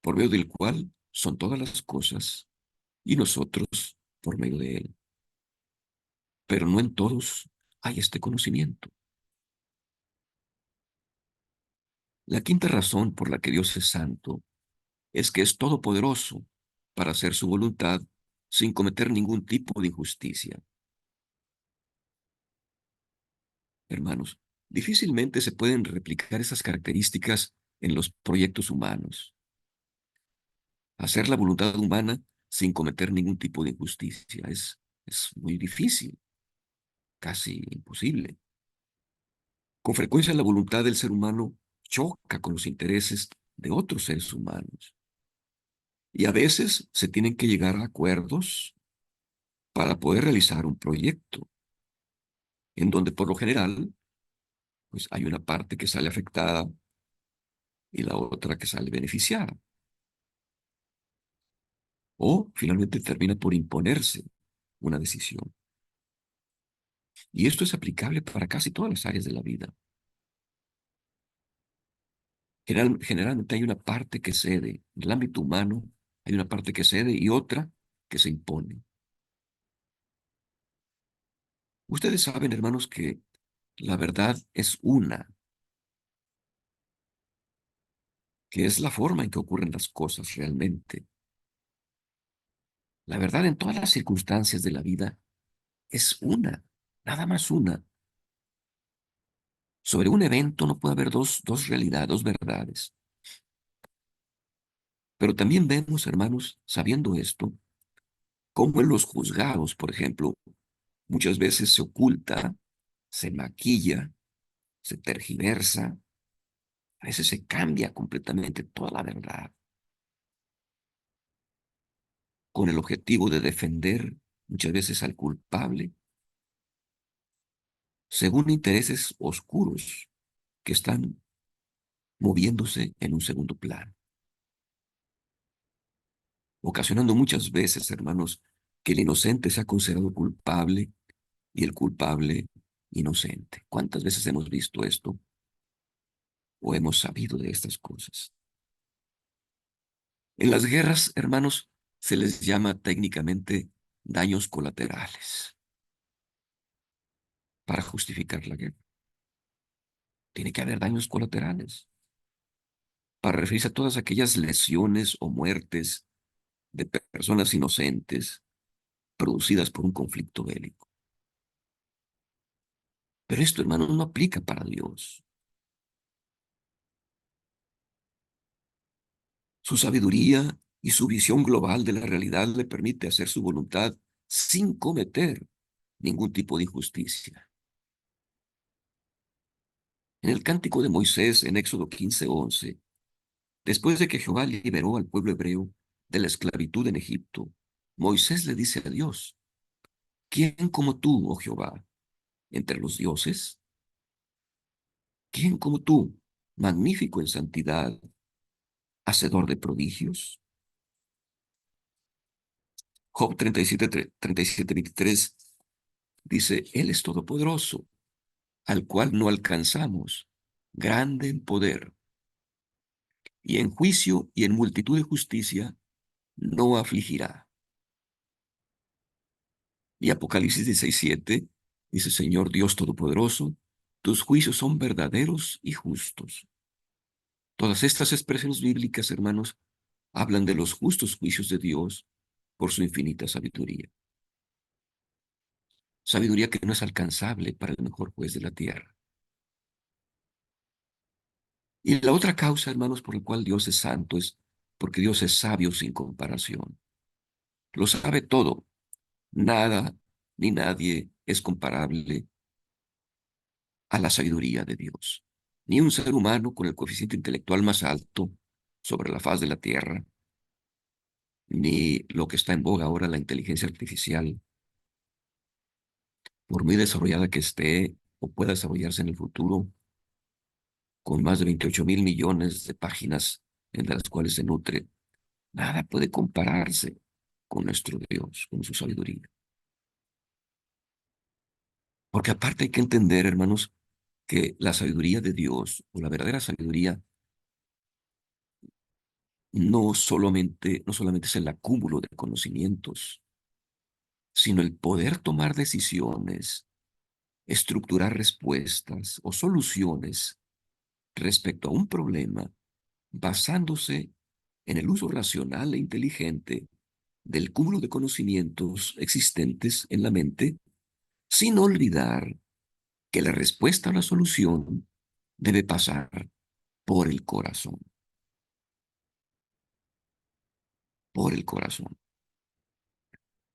por medio del cual son todas las cosas, y nosotros por medio de Él. Pero no en todos hay este conocimiento. La quinta razón por la que Dios es santo es que es todopoderoso para hacer su voluntad sin cometer ningún tipo de injusticia. Hermanos, difícilmente se pueden replicar esas características en los proyectos humanos. Hacer la voluntad humana sin cometer ningún tipo de injusticia es muy difícil, casi imposible. Con frecuencia la voluntad del ser humano choca con los intereses de otros seres humanos. Y a veces se tienen que llegar a acuerdos para poder realizar un proyecto, en donde por lo general, pues hay una parte que sale afectada y la otra que sale beneficiada. O finalmente termina por imponerse una decisión. Y esto es aplicable para casi todas las áreas de la vida. Generalmente hay una parte que cede. En el ámbito humano hay una parte que cede y otra que se impone. Ustedes saben, hermanos, que la verdad es una, que es la forma en que ocurren las cosas realmente. La verdad en todas las circunstancias de la vida es una, nada más una. Sobre un evento no puede haber dos realidades, dos verdades. Pero también vemos, hermanos, sabiendo esto, cómo en los juzgados, por ejemplo, muchas veces se oculta, se maquilla, se tergiversa, a veces se cambia completamente toda la verdad, con el objetivo de defender muchas veces al culpable según intereses oscuros que están moviéndose en un segundo plano, ocasionando muchas veces, hermanos, que el inocente sea considerado culpable y el culpable inocente. ¿Cuántas veces hemos visto esto o hemos sabido de estas cosas? En las guerras, hermanos, se les llama técnicamente daños colaterales para justificar la guerra. Tiene que haber daños colaterales para referirse a todas aquellas lesiones o muertes de personas inocentes producidas por un conflicto bélico. Pero esto, hermanos, no aplica para Dios. Su sabiduría y su visión global de la realidad le permite hacer su voluntad sin cometer ningún tipo de injusticia. En el cántico de Moisés, en Éxodo 15:11, después de que Jehová liberó al pueblo hebreo de la esclavitud en Egipto, Moisés le dice a Dios: ¿quién como tú, oh Jehová, entre los dioses? ¿Quién como tú, magnífico en santidad, hacedor de prodigios? Job 37:23 dice: Él es todopoderoso, al cual no alcanzamos, grande en poder, y en juicio y en multitud de justicia no afligirá. Y Apocalipsis 16:7 dice: Señor Dios Todopoderoso, tus juicios son verdaderos y justos. Todas estas expresiones bíblicas, hermanos, hablan de los justos juicios de Dios por su infinita sabiduría. Sabiduría que no es alcanzable para el mejor juez de la tierra. Y la otra causa, hermanos, por la cual Dios es santo es porque Dios es sabio sin comparación. Lo sabe todo. Nada ni nadie es comparable a la sabiduría de Dios. Ni un ser humano con el coeficiente intelectual más alto sobre la faz de la tierra, ni lo que está en boga ahora, la inteligencia artificial, por muy desarrollada que esté o pueda desarrollarse en el futuro, con más de 28.000 millones de páginas en las cuales se nutre, nada puede compararse con nuestro Dios, con su sabiduría. Porque aparte hay que entender, hermanos, que la sabiduría de Dios, o la verdadera sabiduría, no solamente es el acúmulo de conocimientos, sino el poder tomar decisiones, estructurar respuestas o soluciones respecto a un problema basándose en el uso racional e inteligente del cúmulo de conocimientos existentes en la mente, sin olvidar que la respuesta a la solución debe pasar por el corazón, por el corazón.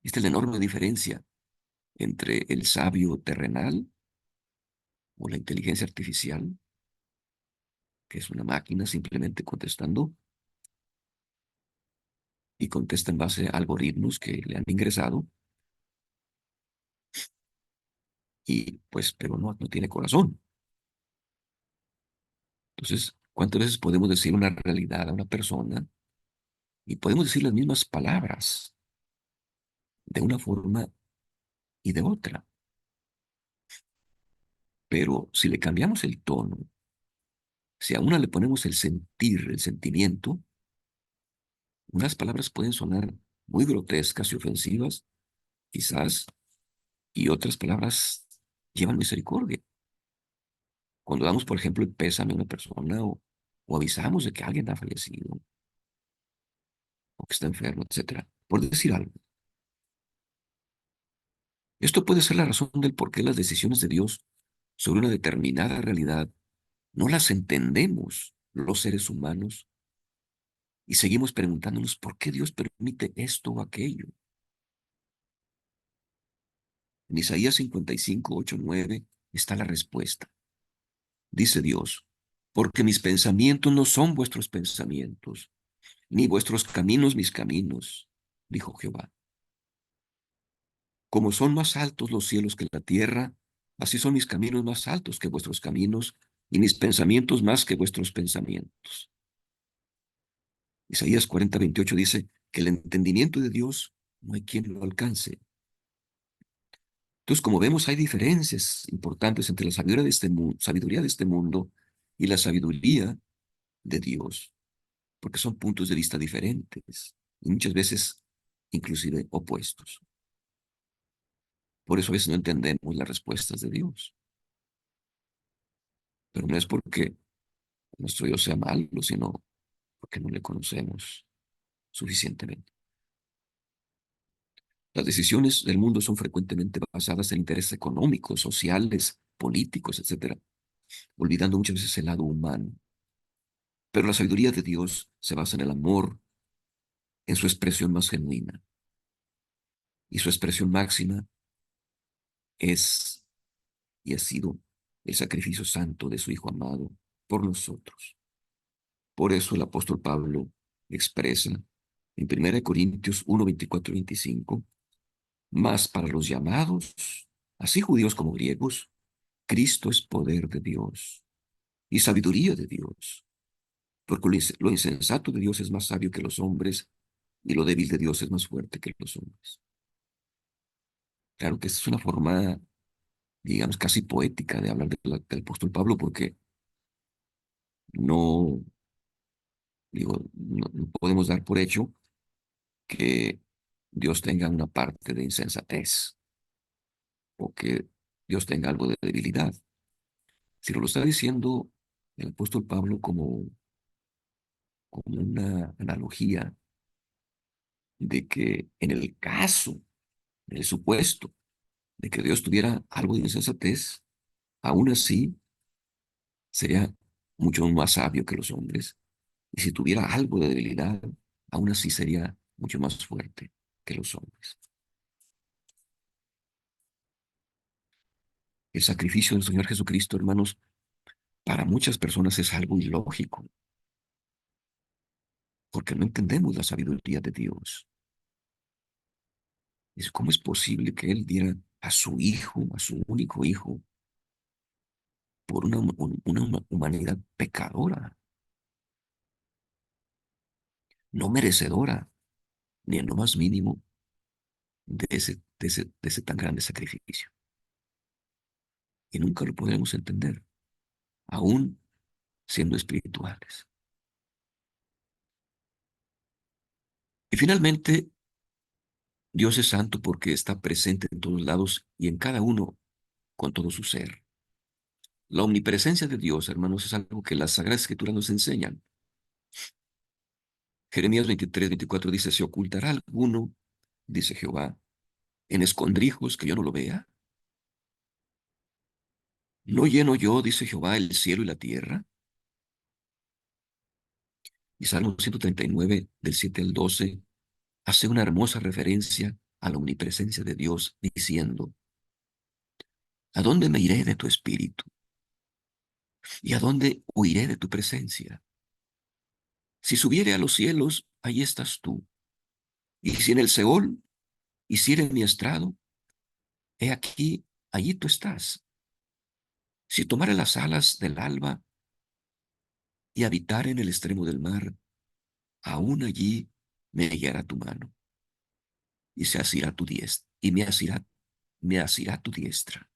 Esta es la enorme diferencia entre el sabio terrenal o la inteligencia artificial, que es una máquina simplemente contestando y contesta en base a algoritmos que le han ingresado y pues, pero no tiene corazón. Entonces, ¿cuántas veces podemos decir una realidad a una persona y podemos decir las mismas palabras de una forma y de otra? Pero si le cambiamos el tono, si a una le ponemos el sentir, el sentimiento, unas palabras pueden sonar muy grotescas y ofensivas, quizás, y otras palabras llevan misericordia. Cuando damos, por ejemplo, el pésame a una persona o avisamos de que alguien ha fallecido o que está enfermo, etcétera, por decir algo. Esto puede ser la razón del por qué las decisiones de Dios sobre una determinada realidad no las entendemos los seres humanos y seguimos preguntándonos por qué Dios permite esto o aquello. En Isaías 55:8-9 está la respuesta. Dice Dios: porque mis pensamientos no son vuestros pensamientos, ni vuestros caminos mis caminos, dijo Jehová. Como son más altos los cielos que la tierra, Así son mis caminos más altos que vuestros caminos, y mis pensamientos más que vuestros pensamientos. Isaías 40:28 dice que el entendimiento de Dios no hay quien lo alcance. Entonces, como vemos, hay diferencias importantes entre la sabiduría de este mundo y la sabiduría de Dios, porque son puntos de vista diferentes y muchas veces inclusive opuestos. Por eso a veces no entendemos las respuestas de Dios. Pero no es porque nuestro Dios sea malo, sino porque no le conocemos suficientemente. Las decisiones del mundo son frecuentemente basadas en intereses económicos, sociales, políticos, etcétera, olvidando muchas veces el lado humano. Pero la sabiduría de Dios se basa en el amor, en su expresión más genuina. Y su expresión máxima es y ha sido el sacrificio santo de su Hijo amado por nosotros. Por eso el apóstol Pablo expresa en 1 Corintios 1:24-25, mas para los llamados, así judíos como griegos, Cristo es poder de Dios y sabiduría de Dios, porque lo insensato de Dios es más sabio que los hombres y lo débil de Dios es más fuerte que los hombres. Claro que esta es una forma, digamos, casi poética de hablar del apóstol Pablo, porque no, digo, no podemos dar por hecho que Dios tenga una parte de insensatez o que Dios tenga algo de debilidad, sino lo está diciendo el apóstol Pablo como una analogía de que en el caso, en el supuesto de que Dios tuviera algo de insensatez, aún así sería mucho más sabio que los hombres. Y si tuviera algo de debilidad, aún así sería mucho más fuerte que los hombres. El sacrificio del Señor Jesucristo, hermanos, para muchas personas es algo ilógico, porque no entendemos la sabiduría de Dios. ¿Cómo es posible que Él diera a su hijo, a su único hijo, por una humanidad pecadora, no merecedora, ni en lo más mínimo de ese tan grande sacrificio? Y nunca lo podremos entender, aún siendo espirituales. Y finalmente, Dios es santo porque está presente en todos lados y en cada uno con todo su ser. La omnipresencia de Dios, hermanos, es algo que las Sagradas Escrituras nos enseñan. Jeremías 23:24 dice: ¿se ocultará alguno, dice Jehová, en escondrijos que yo no lo vea? ¿No lleno yo, dice Jehová, el cielo y la tierra? Y Salmo 139, del 7 al 12, hace una hermosa referencia a la omnipresencia de Dios, diciendo: ¿a dónde me iré de tu espíritu? ¿Y a dónde huiré de tu presencia? Si subiere a los cielos, ahí estás tú. Y si en el Seol hiciere mi estrado, he aquí, allí tú estás. Si tomare las alas del alba y habitar en el extremo del mar, aún allí me guiará tu mano y se asirá tu diestra, y me asirá tu diestra.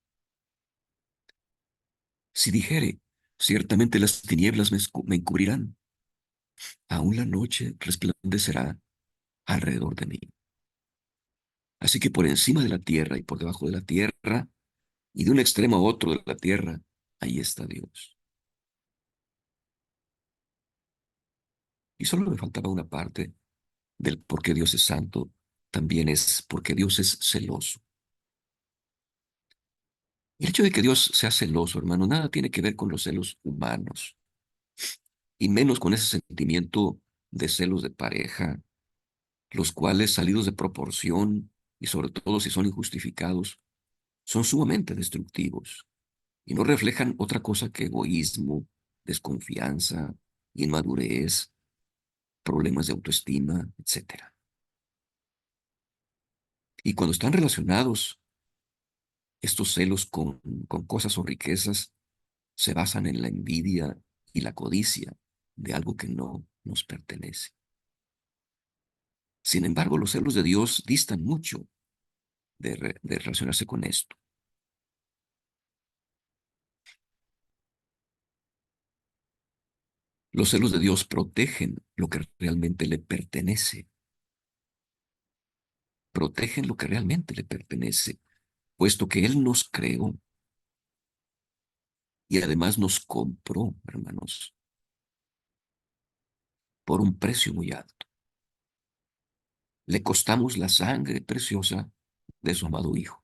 Si dijere, ciertamente las tinieblas me encubrirán, aún la noche resplandecerá alrededor de mí. Así que por encima de la tierra y por debajo de la tierra, y de un extremo a otro de la tierra, ahí está Dios. Y solo me faltaba una parte del por qué Dios es santo, también es porque Dios es celoso. El hecho de que Dios sea celoso, hermano, nada tiene que ver con los celos humanos, y menos con ese sentimiento de celos de pareja, los cuales, salidos de proporción, y sobre todo si son injustificados, son sumamente destructivos y no reflejan otra cosa que egoísmo, desconfianza, inmadurez, problemas de autoestima, etcétera. Y cuando están relacionados Estos celos con cosas o riquezas se basan en la envidia y la codicia de algo que no nos pertenece. Sin embargo, los celos de Dios distan mucho de relacionarse con esto. Los celos de Dios protegen lo que realmente le pertenece. Protegen lo que realmente le pertenece, puesto que Él nos creó y además nos compró, hermanos, por un precio muy alto. Le costamos la sangre preciosa de su amado Hijo.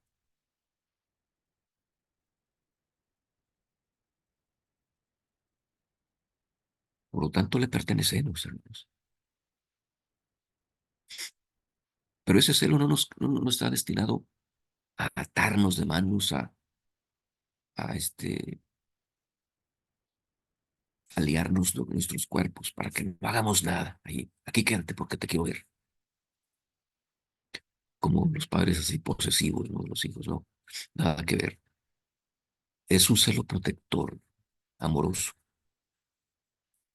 Por lo tanto, le pertenecemos, hermanos. Pero ese celo no está destinado a atarnos de manos, a a liarnos nuestros cuerpos para que no hagamos nada. Ahí, aquí quédate porque te quiero ver. Como los padres así posesivos, ¿no? Los hijos, no. Nada que ver. Es un celo protector, amoroso.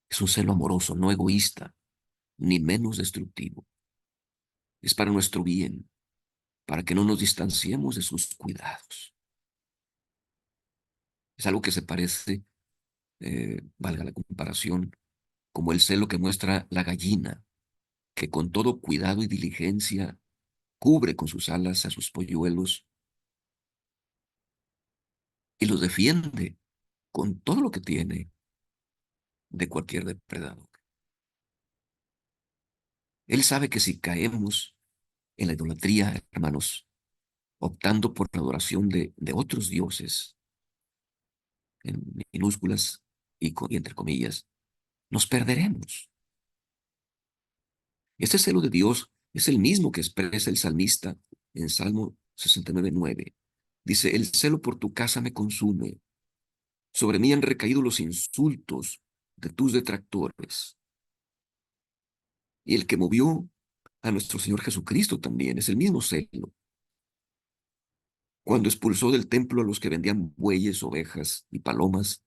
Es un celo amoroso, no egoísta, ni menos destructivo. Es para nuestro bien, para que no nos distanciemos de sus cuidados. Es algo que se parece, valga la comparación, como el celo que muestra la gallina, que con todo cuidado y diligencia cubre con sus alas a sus polluelos y los defiende con todo lo que tiene de cualquier depredador. Él sabe que si caemos en la idolatría, hermanos, optando por la adoración de otros dioses, en minúsculas y entre comillas, nos perderemos. Este celo de Dios es el mismo que expresa el salmista en Salmo 69:9. Dice, el celo por tu casa me consume. Sobre mí han recaído los insultos de tus detractores. Y el que movió a nuestro Señor Jesucristo también es el mismo celo. Cuando expulsó del templo a los que vendían bueyes, ovejas y palomas,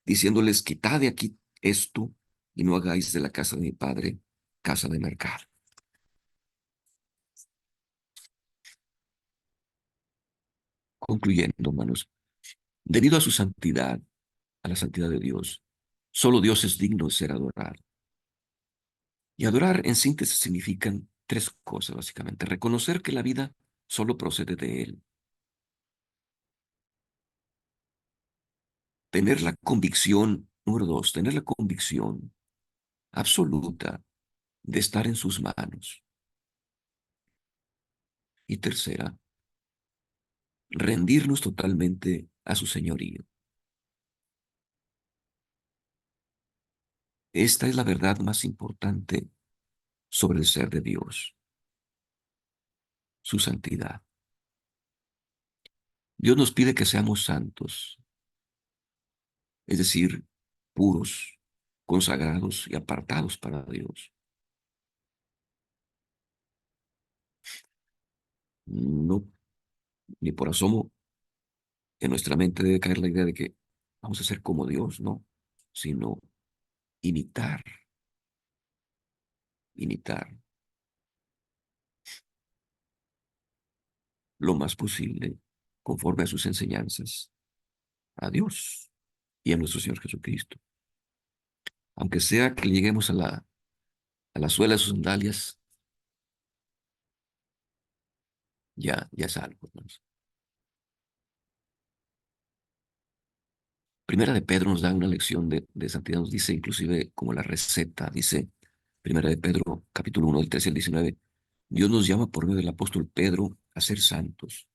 diciéndoles, quitad de aquí esto y no hagáis de la casa de mi padre casa de mercado. Concluyendo, hermanos, debido a su santidad, a la santidad de Dios, solo Dios es digno de ser adorado. Y adorar en síntesis significan tres cosas, básicamente. Reconocer que la vida solo procede de Él. Tener la convicción, número dos, tener la convicción absoluta de estar en sus manos. Y tercera, rendirnos totalmente a su señorío. Esta es la verdad más importante sobre el ser de Dios, su santidad. Dios nos pide que seamos santos, es decir, puros, consagrados y apartados para Dios. No, ni por asomo en nuestra mente debe caer la idea de que vamos a ser como Dios, no, sino imitar, imitar lo más posible conforme a sus enseñanzas, a Dios y a nuestro Señor Jesucristo. Aunque sea que lleguemos a la suela de sus sandalias, ya es algo, ¿no? Primera de Pedro nos da una lección de santidad, nos dice inclusive como la receta, dice Primera de Pedro, capítulo 1, del 13 al 19, Dios nos llama por medio del apóstol Pedro a ser santos,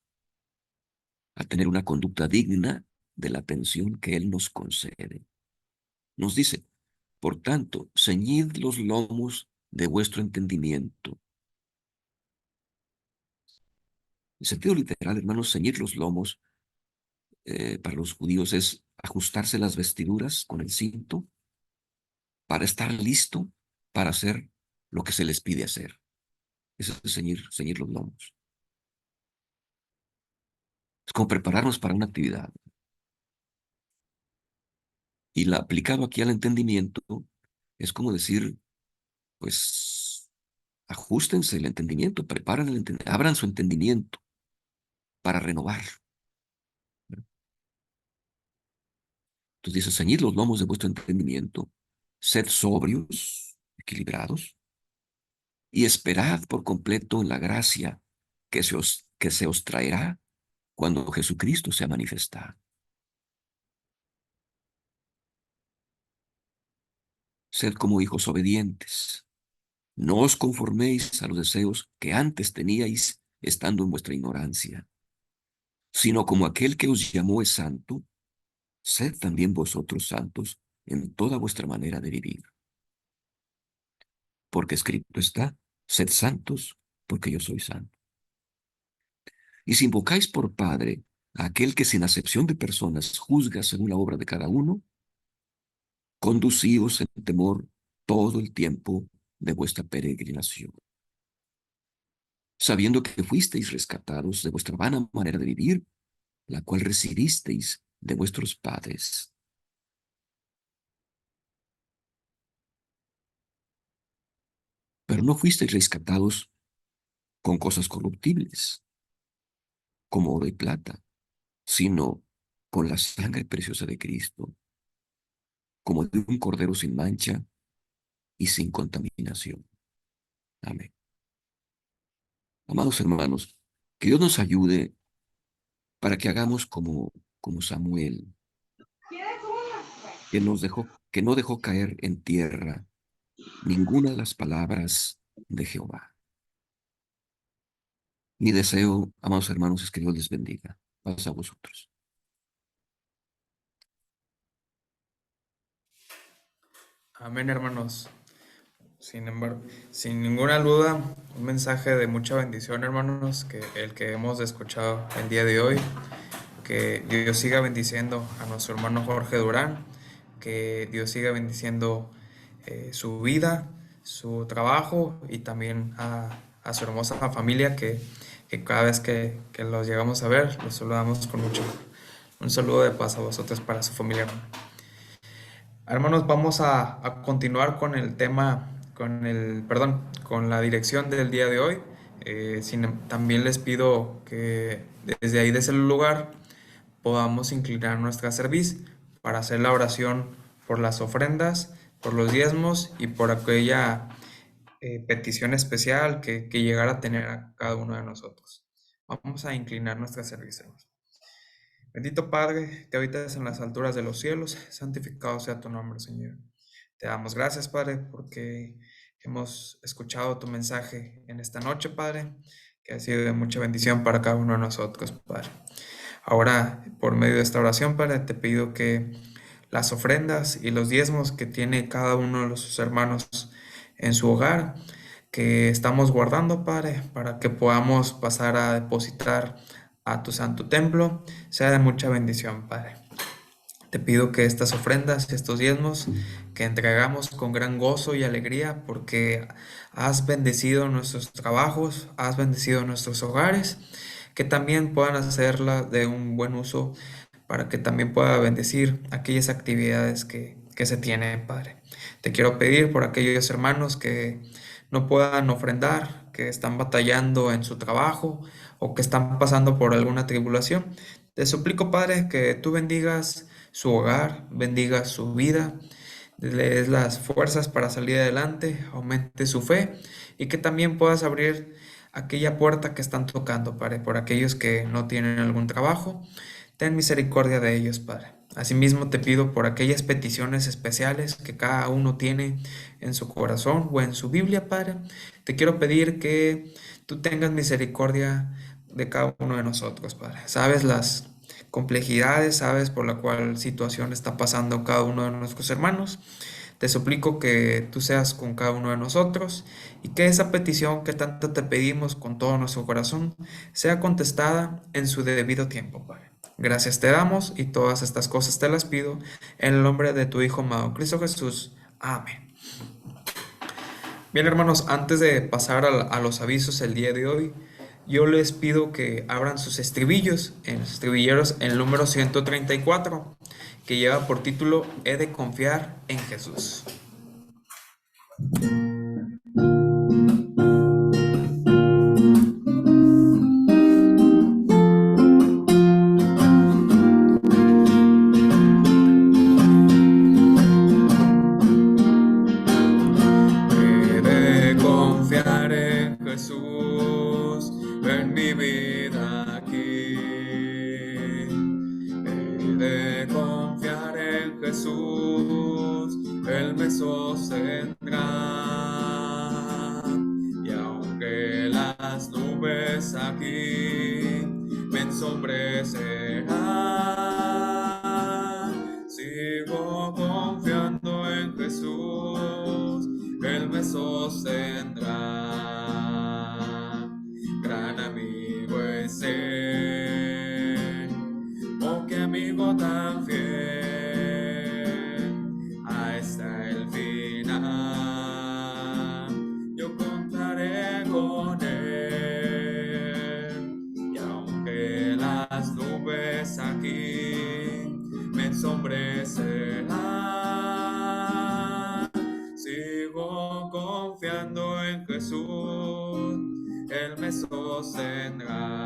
a tener una conducta digna de la atención que Él nos concede. Nos dice, por tanto, ceñid los lomos de vuestro entendimiento. En sentido literal, hermanos, ceñir los lomos para los judíos es ajustarse las vestiduras con el cinto para estar listo para hacer lo que se les pide hacer. Eso es ceñir los lomos. como prepararnos para una actividad. Y la aplicado aquí al entendimiento es como decir, pues, ajustense el entendimiento, preparen el entendimiento, abran su entendimiento para renovar. Entonces dice, ceñid los lomos de vuestro entendimiento, sed sobrios, equilibrados, y esperad por completo en la gracia que se os traerá cuando Jesucristo sea manifestado. Sed como hijos obedientes. No os conforméis a los deseos que antes teníais estando en vuestra ignorancia, sino como aquel que os llamó es santo, sed también vosotros santos en toda vuestra manera de vivir. Porque escrito está, sed santos, porque yo soy santo. Y si invocáis por Padre a aquel que sin acepción de personas juzga según la obra de cada uno, conducíos en temor todo el tiempo de vuestra peregrinación, sabiendo que fuisteis rescatados de vuestra vana manera de vivir, la cual recibisteis de vuestros padres. Pero no fuisteis rescatados con cosas corruptibles, como oro y plata, sino con la sangre preciosa de Cristo, como de un cordero sin mancha y sin contaminación. Amén. Amados hermanos, que Dios nos ayude para que hagamos como Samuel, que no dejó caer en tierra ninguna de las palabras de Jehová. Mi deseo, amados hermanos, es que Dios les bendiga. Paz a vosotros. Amén, hermanos. Sin embargo, sin ninguna duda, un mensaje de mucha bendición, hermanos, que el que hemos escuchado el día de hoy. Que Dios siga bendiciendo a nuestro hermano Jorge Durán, que Dios siga bendiciendo su vida, su trabajo y también a su hermosa familia que cada vez que los llegamos a ver, los saludamos con mucho. Un saludo de paz a vosotros para su familia. Hermanos, vamos a continuar con el tema, con la dirección del día de hoy. También les pido que desde ahí, desde el lugar, podamos inclinar nuestra cerviz para hacer la oración por las ofrendas, por los diezmos y por aquella petición especial que llegara a tener a cada uno de nosotros. Vamos a inclinar nuestra cerviz, hermanos. Bendito Padre, que habitas en las alturas de los cielos, santificado sea tu nombre, Señor. Te damos gracias, Padre, porque hemos escuchado tu mensaje en esta noche, Padre, que ha sido de mucha bendición para cada uno de nosotros, Padre. Ahora, por medio de esta oración, Padre, te pido que las ofrendas y los diezmos que tiene cada uno de sus hermanos en su hogar, que estamos guardando, Padre, para que podamos pasar a depositar a tu santo templo, sea de mucha bendición, Padre. Te pido que estas ofrendas, estos diezmos que entregamos con gran gozo y alegría, porque has bendecido nuestros trabajos, has bendecido nuestros hogares, que también puedan hacerla de un buen uso para que también pueda bendecir aquellas actividades que se tienen, Padre. Te quiero pedir por aquellos hermanos que no puedan ofrendar, que están batallando en su trabajo o que están pasando por alguna tribulación. Te suplico, Padre, que tú bendigas su hogar, bendigas su vida, le des las fuerzas para salir adelante, aumente su fe y que también puedas abrir aquella puerta que están tocando, Padre, por aquellos que no tienen algún trabajo. Ten misericordia de ellos, Padre. Asimismo te pido por aquellas peticiones especiales que cada uno tiene en su corazón o en su Biblia, Padre. Te quiero pedir que tú tengas misericordia de cada uno de nosotros, Padre. Sabes las complejidades, sabes por la cual situación está pasando cada uno de nuestros hermanos. Te suplico que tú seas con cada uno de nosotros y que esa petición que tanto te pedimos con todo nuestro corazón sea contestada en su debido tiempo, Padre. Gracias te damos y todas estas cosas te las pido en el nombre de tu Hijo amado, Cristo Jesús. Amén. Bien, hermanos, antes de pasar a los avisos el día de hoy, yo les pido que abran sus estribillos, en los estribilleros, el número 134, que lleva por título He de confiar en Jesús. He de confiar en Jesús, en mi vida aquí. He de confiar en Jesús, Él me sostendrá. Y aunque las nubes aquí me ensombrecerán, sigo confiando en Jesús, Él me sostendrá. Gran amigo es Él, oh qué amigo tan fiel, hasta el final yo contaré con Él. Y aunque las nubes aquí me ensombrecerán, sigo confiando en Jesús, Él me sostendrá.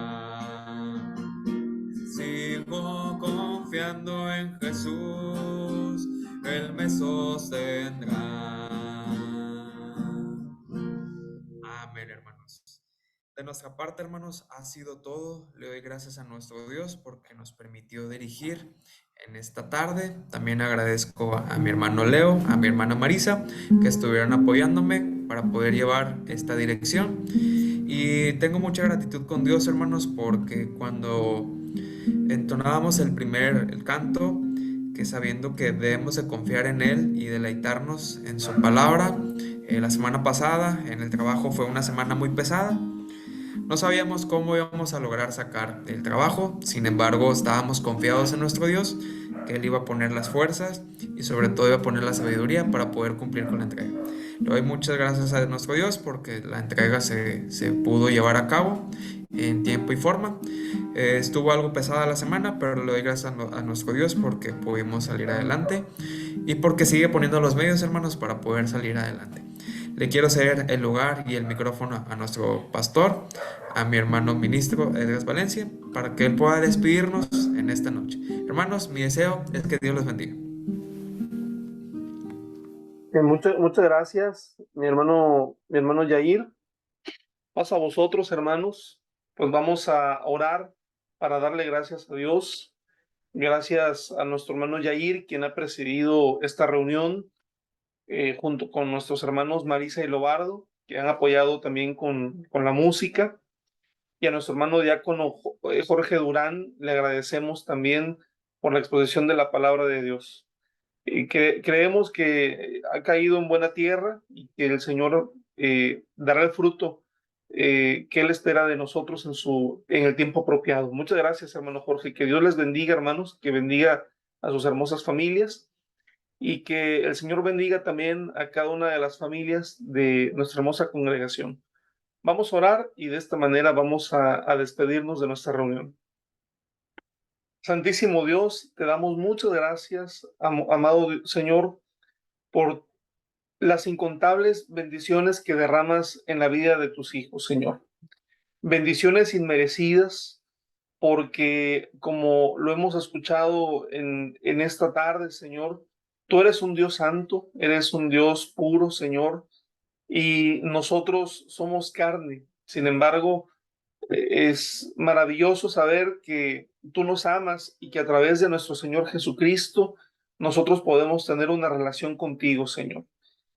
Sigo confiando en Jesús, Él me sostendrá. Amén, hermanos. De nuestra parte, hermanos, ha sido todo. Le doy gracias a nuestro Dios porque nos permitió dirigir en esta tarde. También agradezco a mi hermano Leo, a mi hermana Marisa, que estuvieron apoyándome para poder llevar esta dirección. Y tengo mucha gratitud con Dios, hermanos, porque cuando entonábamos el canto, que sabiendo que debemos de confiar en Él y deleitarnos en su palabra, la semana pasada en el trabajo fue una semana muy pesada. No sabíamos cómo íbamos a lograr sacar el trabajo, sin embargo estábamos confiados en nuestro Dios, que Él iba a poner las fuerzas y sobre todo iba a poner la sabiduría para poder cumplir con la entrega. Le doy muchas gracias a nuestro Dios porque la entrega se pudo llevar a cabo en tiempo y forma. Estuvo algo pesada la semana, pero le doy gracias a nuestro Dios porque pudimos salir adelante y porque sigue poniendo los medios, hermanos, para poder salir adelante. Le quiero ceder el lugar y el micrófono a nuestro pastor, a mi hermano ministro Edgar Valencia, para que él pueda despedirnos en esta noche. Hermanos, mi deseo es que Dios los bendiga. Muchas gracias, mi hermano Yair. Paso a vosotros, hermanos. Pues vamos a orar para darle gracias a Dios. Gracias a nuestro hermano Yair, quien ha presidido esta reunión, junto con nuestros hermanos Marisa y Lobardo, que han apoyado también con la música. Y a nuestro hermano diácono Jorge Durán le agradecemos también por la exposición de la palabra de Dios. Y creemos que ha caído en buena tierra y que el Señor dará el fruto que Él espera de nosotros en el tiempo apropiado. Muchas gracias, hermano Jorge. Que Dios les bendiga, hermanos, que bendiga a sus hermosas familias y que el Señor bendiga también a cada una de las familias de nuestra hermosa congregación. Vamos a orar y de esta manera vamos a despedirnos de nuestra reunión. Santísimo Dios, te damos muchas gracias, amado Señor, por las incontables bendiciones que derramas en la vida de tus hijos, Señor. Bendiciones inmerecidas, porque como lo hemos escuchado en esta tarde, Señor, tú eres un Dios santo, eres un Dios puro, Señor, y nosotros somos carne. Sin embargo, es maravilloso saber que tú nos amas y que a través de nuestro Señor Jesucristo nosotros podemos tener una relación contigo, Señor.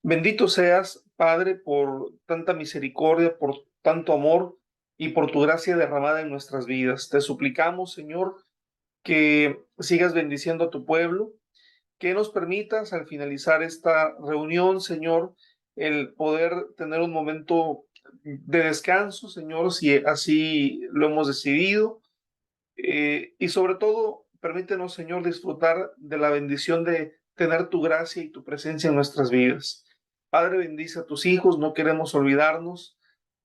Bendito seas, Padre, por tanta misericordia, por tanto amor y por tu gracia derramada en nuestras vidas. Te suplicamos, Señor, que sigas bendiciendo a tu pueblo, que nos permitas al finalizar esta reunión, Señor, el poder tener un momento de descanso, Señor, si así lo hemos decidido. Y sobre todo, permítenos, Señor, disfrutar de la bendición de tener tu gracia y tu presencia en nuestras vidas. Padre, bendice a tus hijos, no queremos olvidarnos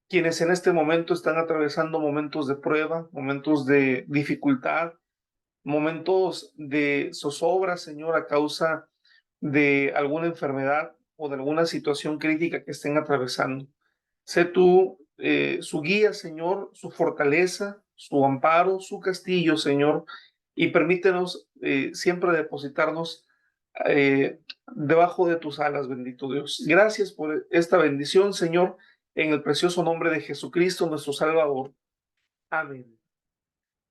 quienes en este momento están atravesando momentos de prueba, momentos de dificultad, momentos de zozobra, Señor, a causa de alguna enfermedad o de alguna situación crítica que estén atravesando. Sé tú su guía, Señor, su fortaleza, su amparo, su castillo, Señor, y permítenos siempre depositarnos debajo de tus alas, bendito Dios. Gracias por esta bendición, Señor, en el precioso nombre de Jesucristo, nuestro Salvador. Amén.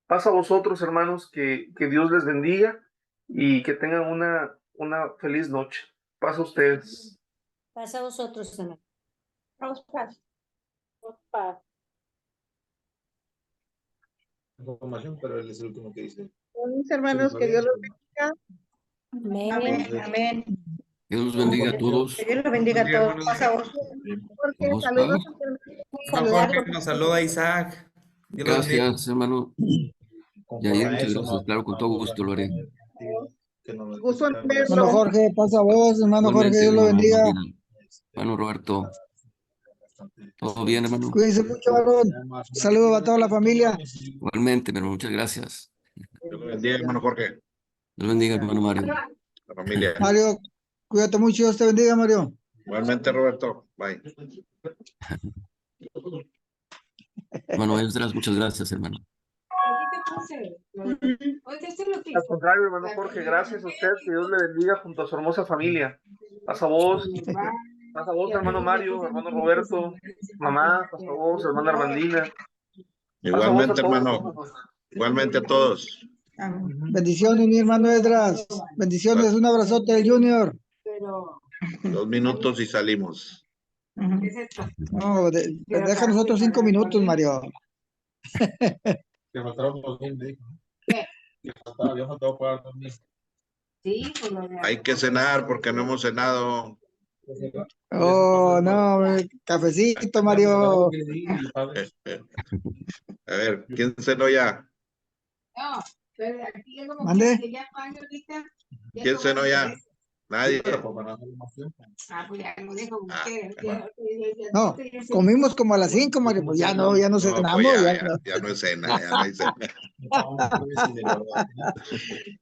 Pasa a vosotros, hermanos, que Dios les bendiga y que tengan una feliz noche. Pasa a ustedes. Pasa a vosotros, hermano. Vamos, paz. Paz. Información, pero él es el último que dice. Mis hermanos, que Dios los bendiga. Amén. Amén, amén. Que Dios los bendiga a todos. Que Dios los bendiga a Buen día, todos. hermanos. Pasa a vos. Jorge, Vos, saludos. Hermano Jorge, nos saluda Isaac. Dios lo bendiga. Gracias, hermano. Y ayer, muchas gracias. Claro, con todo gusto lo haré. Gusto en verlo. Hermano Jorge, pasa a vos, hermano Jorge, Igualmente, Dios lo hermano bendiga. Martín. Hermano Roberto. ¿Todo bien, hermano? Cuídense mucho, varón. Saludos a toda la familia. Igualmente, hermano, muchas gracias. Dios lo bendiga, hermano Jorge, Dios bendiga, hermano Mario. la familia. Mario, cuídate mucho, Dios te bendiga, Mario. Igualmente, Roberto. Bye. Hermano Esdras, muchas gracias, hermano. Al contrario, hermano Jorge, gracias a usted, que Dios le bendiga junto a su hermosa familia. Pasa a vos, hermano Mario, hermano Roberto, mamá, pasa a vos, hermana Armandina. Igualmente, hermano. Igualmente a todos. Bendiciones, mi hermano Esdras. Bendiciones, un abrazote del Junior. 2 minutos y salimos. No, déjanos otros 5 minutos, Mario. Que faltaron 2,000, me dijo. ¿Qué? Que había faltado pagar 2,000. Sí, Hay que cenar porque no hemos cenado. Oh, no, cafecito, Mario. A ver, ¿quién cenó ya? No, pero aquí es como ¿Mande? que ya pagan ahorita. ¿Quién cenó ya? Nadie. Ah, pues ya lo dejo con Ah, ustedes. bueno. No, comimos como a las 5, Mario, pues ya no No, cenamos. pues ya ya, no. ya no es cena, ya no hay cena.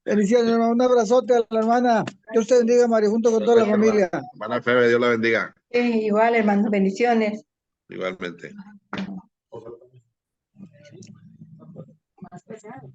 Bendiciones, hermano. Un abrazote a la hermana. Dios te bendiga, Mario, junto con toda la familia. Hermana Febe, Dios la bendiga. Igual, hermano, bendiciones. Igualmente. Más pesado.